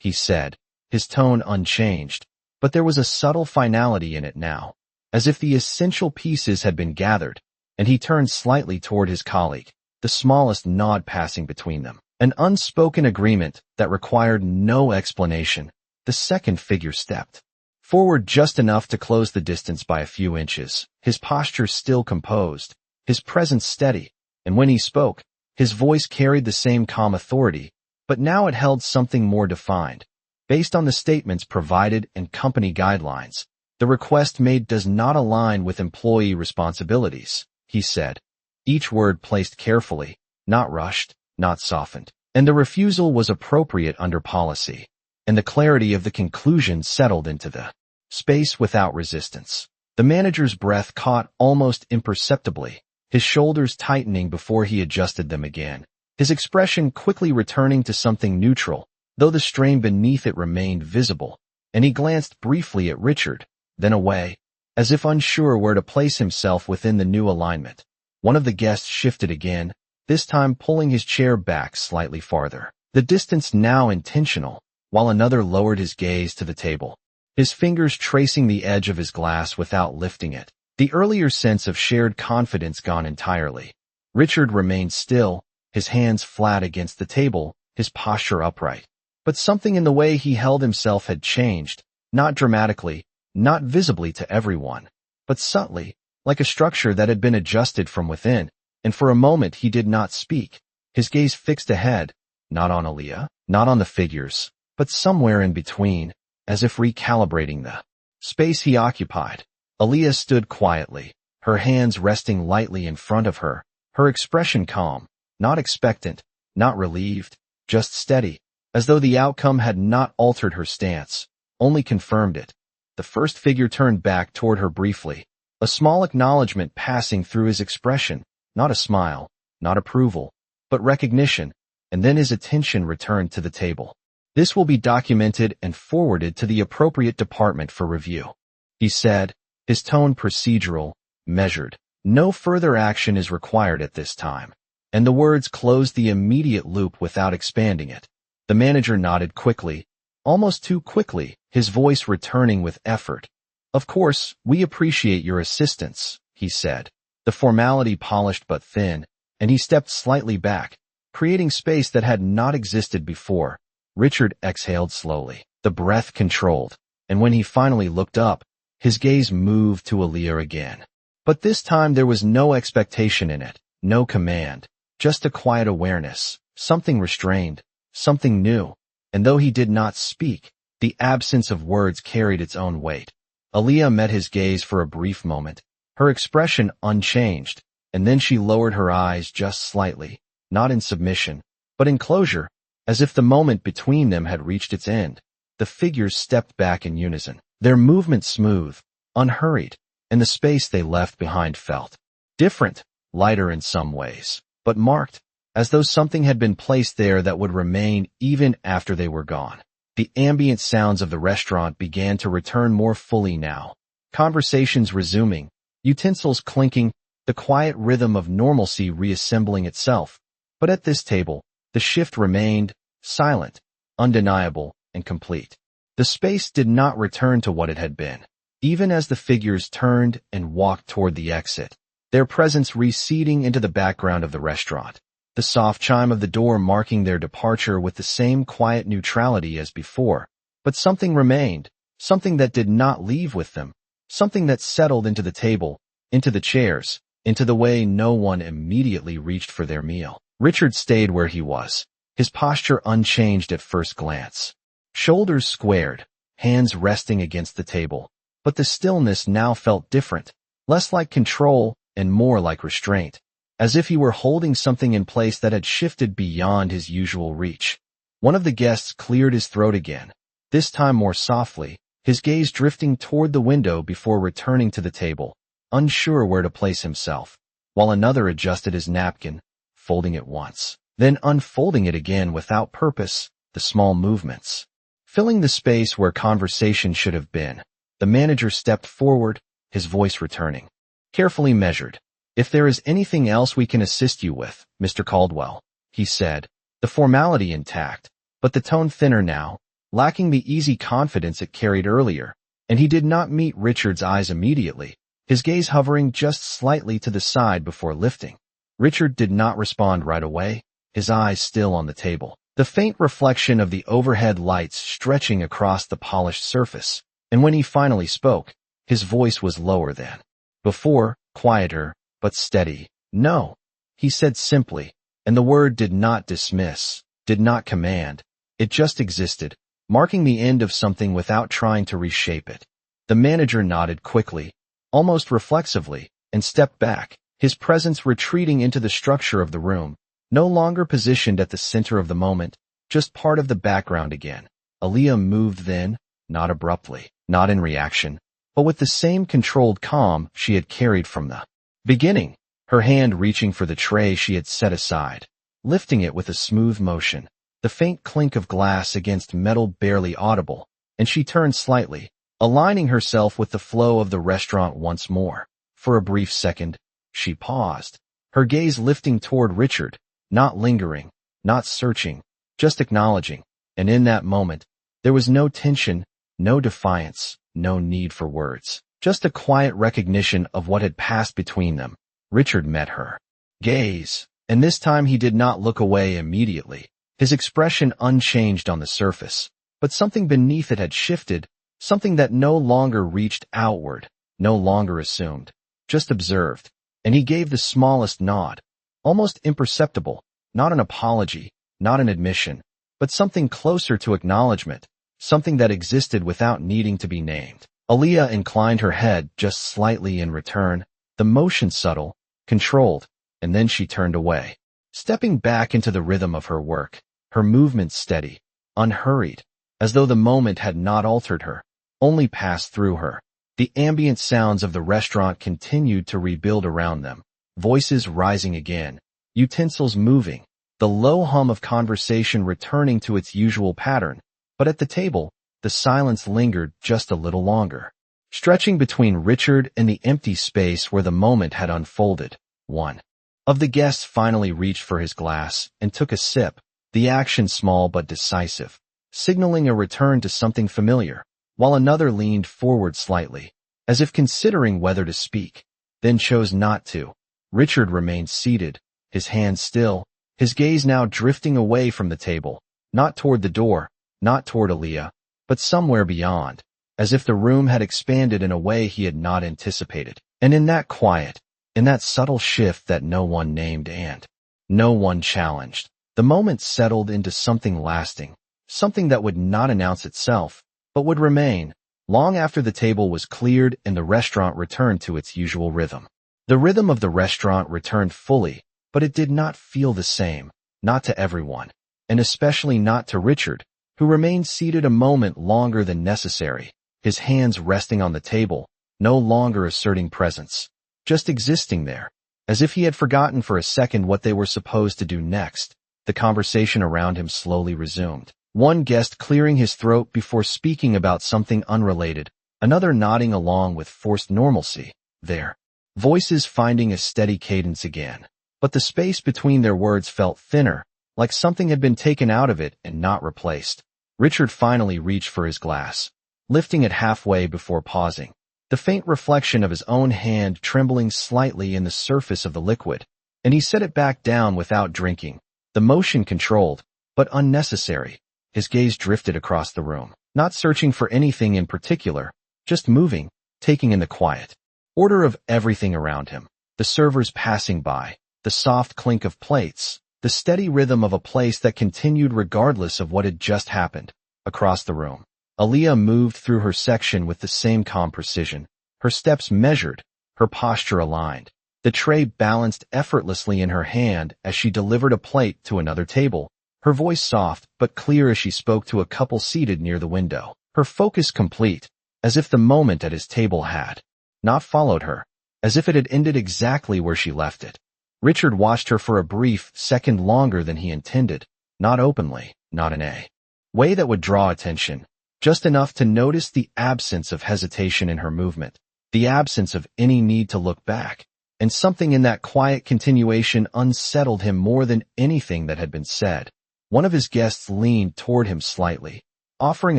Speaker 1: he said, his tone unchanged, but there was a subtle finality in it now, as if the essential pieces had been gathered, and he turned slightly toward his colleague, the smallest nod passing between them. An unspoken agreement that required no explanation. The second figure stepped forward just enough to close the distance by a few inches, his posture still composed, his presence steady, and when he spoke, his voice carried the same calm authority, but now it held something more defined. "Based on the statements provided and company guidelines, the request made does not align with employee responsibilities," he said, each word placed carefully, not rushed, not softened. "And the refusal was appropriate under policy." And the clarity of the conclusion settled into the space without resistance. The manager's breath caught almost imperceptibly, his shoulders tightening before he adjusted them again, his expression quickly returning to something neutral, though the strain beneath it remained visible, and he glanced briefly at Richard, then away, as if unsure where to place himself within the new alignment. One of the guests shifted again, this time pulling his chair back slightly farther, the distance now intentional, while another lowered his gaze to the table, his fingers tracing the edge of his glass without lifting it, the earlier sense of shared confidence gone entirely. Richard remained still, his hands flat against the table, his posture upright. But something in the way he held himself had changed, not dramatically, not visibly to everyone, but subtly, like a structure that had been adjusted from within, and for a moment he did not speak, his gaze fixed ahead, not on Aaliyah, not on the figures, but somewhere in between, as if recalibrating the space he occupied. Aaliyah stood quietly, her hands resting lightly in front of her, her expression calm, not expectant, not relieved, just steady, as though the outcome had not altered her stance, only confirmed it. The first figure turned back toward her briefly, a small acknowledgement passing through his expression, not a smile, not approval, but recognition, and then his attention returned to the table. "This will be documented and forwarded to the appropriate department for review," he said, his tone procedural, measured. "No further action is required at this time." And the words closed the immediate loop without expanding it. The manager nodded quickly, almost too quickly, his voice returning with effort. "Of course, we appreciate your assistance," he said, the formality polished but thin, and he stepped slightly back, creating space that had not existed before. Richard exhaled slowly, the breath controlled, and when he finally looked up, his gaze moved to Aaliyah again. But this time there was no expectation in it, no command, just a quiet awareness, something restrained, something new, and though he did not speak, the absence of words carried its own weight. Aaliyah met his gaze for a brief moment, her expression unchanged, and then she lowered her eyes just slightly, not in submission, but in closure, as if the moment between them had reached its end. The figures stepped back in unison, their movement smooth, unhurried, and the space they left behind felt different, lighter in some ways, but marked, as though something had been placed there that would remain even after they were gone. The ambient sounds of the restaurant began to return more fully now. Conversations resuming, utensils clinking, the quiet rhythm of normalcy reassembling itself. But at this table, the shift remained silent, undeniable, and complete. The space did not return to what it had been. Even as the figures turned and walked toward the exit, their presence receding into the background of the restaurant. The soft chime of the door marking their departure with the same quiet neutrality as before. But something remained, something that did not leave with them, something that settled into the table, into the chairs, into the way no one immediately reached for their meal. Richard stayed where he was, his posture unchanged at first glance. Shoulders squared, hands resting against the table. But the stillness now felt different, less like control and more like restraint, as if he were holding something in place that had shifted beyond his usual reach. One of the guests cleared his throat again, this time more softly, his gaze drifting toward the window before returning to the table, unsure where to place himself, while another adjusted his napkin, folding it once, then unfolding it again without purpose, the small movements filling the space where conversation should have been. The manager stepped forward, his voice returning. Carefully measured. "If there is anything else we can assist you with, Mr. Caldwell," he said, the formality intact, but the tone thinner now, lacking the easy confidence it carried earlier, and he did not meet Richard's eyes immediately, his gaze hovering just slightly to the side before lifting. Richard did not respond right away, his eyes still on the table, the faint reflection of the overhead lights stretching across the polished surface. And when he finally spoke, his voice was lower than before, quieter, but steady. "No," he said simply, and the word did not dismiss, did not command. It just existed, marking the end of something without trying to reshape it. The manager nodded quickly, almost reflexively, and stepped back, his presence retreating into the structure of the room, no longer positioned at the center of the moment, just part of the background again. Aaliyah moved then, not abruptly, not in reaction, but with the same controlled calm she had carried from the beginning, her hand reaching for the tray she had set aside, lifting it with a smooth motion, the faint clink of glass against metal barely audible, and she turned slightly, aligning herself with the flow of the restaurant once more. For a brief second, she paused, her gaze lifting toward Richard, not lingering, not searching, just acknowledging, and in that moment, there was no tension, no defiance, no need for words, just a quiet recognition of what had passed between them. Richard met her gaze, and this time he did not look away immediately, his expression unchanged on the surface, but something beneath it had shifted, something that no longer reached outward, no longer assumed, just observed, and he gave the smallest nod, almost imperceptible, not an apology, not an admission, but something closer to acknowledgement, something that existed without needing to be named. Aaliyah inclined her head just slightly in return, the motion subtle, controlled, and then she turned away, stepping back into the rhythm of her work, her movements steady, unhurried, as though the moment had not altered her, only passed through her. The ambient sounds of the restaurant continued to rebuild around them, voices rising again, utensils moving, the low hum of conversation returning to its usual pattern, but at the table, the silence lingered just a little longer, stretching between Richard and the empty space where the moment had unfolded. One of the guests finally reached for his glass and took a sip, the action small but decisive, signaling a return to something familiar, while another leaned forward slightly, as if considering whether to speak, then chose not to. Richard remained seated, his hands still, his gaze now drifting away from the table, not toward the door, not toward Aaliyah, but somewhere beyond, as if the room had expanded in a way he had not anticipated. And in that quiet, in that subtle shift that no one named and no one challenged, the moment settled into something lasting, something that would not announce itself, but would remain, long after the table was cleared and the restaurant returned to its usual rhythm. The rhythm of the restaurant returned fully, but it did not feel the same, not to everyone, and especially not to Richard, who remained seated a moment longer than necessary, his hands resting on the table, no longer asserting presence, just existing there, as if he had forgotten for a second what they were supposed to do next. The conversation around him slowly resumed. one guest clearing his throat before speaking about something unrelated, another nodding along with forced normalcy. Their voices finding a steady cadence again. But the space between their words felt thinner, like something had been taken out of it and not replaced. Richard finally reached for his glass, lifting it halfway before pausing, the faint reflection of his own hand trembling slightly in the surface of the liquid, and he set it back down without drinking, the motion controlled, but unnecessary. His gaze drifted across the room, not searching for anything in particular, just moving, taking in the quiet order of everything around him. The servers passing by, the soft clink of plates, the steady rhythm of a place that continued regardless of what had just happened. Across the room, Aaliyah moved through her section with the same calm precision, her steps measured, her posture aligned, the tray balanced effortlessly in her hand as she delivered a plate to another table, her voice soft but clear as she spoke to a couple seated near the window, her focus complete, as if the moment at his table had not followed her, as if it had ended exactly where she left it. Richard watched her for a brief second longer than he intended, not openly, not in a way that would draw attention, just enough to notice the absence of hesitation in her movement, the absence of any need to look back, and something in that quiet continuation unsettled him more than anything that had been said. One of his guests leaned toward him slightly, offering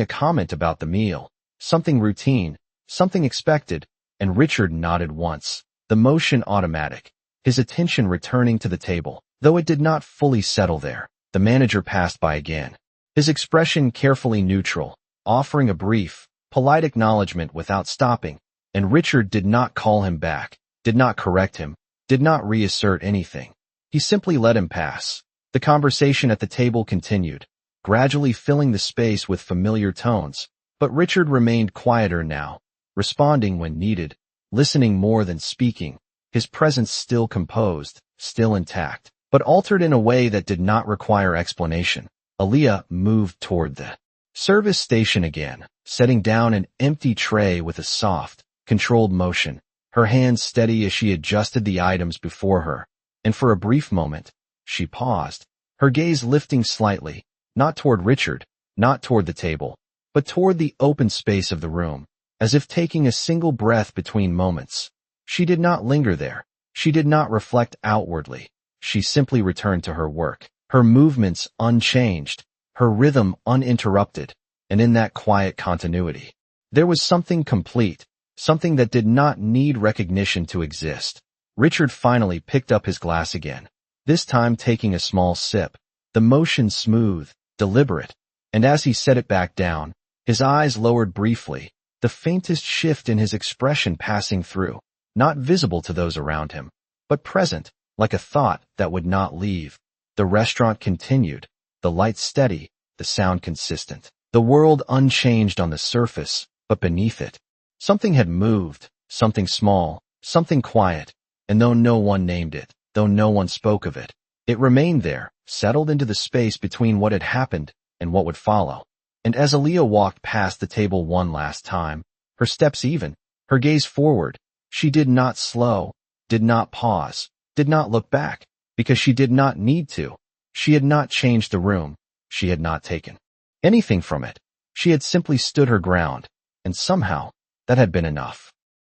Speaker 1: a comment about the meal, something routine, something expected, and Richard nodded once, the motion automatic, his attention returning to the table. Though it did not fully settle there, the manager passed by again, his expression carefully neutral, offering a brief, polite acknowledgement without stopping, and Richard did not call him back, did not correct him, did not reassert anything. He simply let him pass. The conversation at the table continued, gradually filling the space with familiar tones, but Richard remained quieter now, responding when needed, listening more than speaking, his presence still composed, still intact, but altered in a way that did not require explanation. Aaliyah moved toward the service station again, setting down an empty tray with a soft, controlled motion, her hands steady as she adjusted the items before her, and for a brief moment, she paused, her gaze lifting slightly, not toward Richard, not toward the table, but toward the open space of the room, as if taking a single breath between moments. She did not linger there. She did not reflect outwardly. She simply returned to her work, her movements unchanged, her rhythm uninterrupted, and in that quiet continuity, there was something complete, something that did not need recognition to exist. Richard finally picked up his glass again, this time taking a small sip, the motion smooth, deliberate, and as he set it back down, his eyes lowered briefly, the faintest shift in his expression passing through, not visible to those around him, but present, like a thought that would not leave. The restaurant continued, the light steady, the sound consistent, the world unchanged on the surface, but beneath it, something had moved, something small, something quiet, and though no one named it, though no one spoke of it, it remained there, settled into the space between what had happened and what would follow. And as Aaliyah walked past the table one last time, her steps even, her gaze forward, she did not slow, did not pause, did not look back, because she did not need to. She had not changed the room, she had not taken anything from it. She had simply stood her ground, and somehow, that had been enough.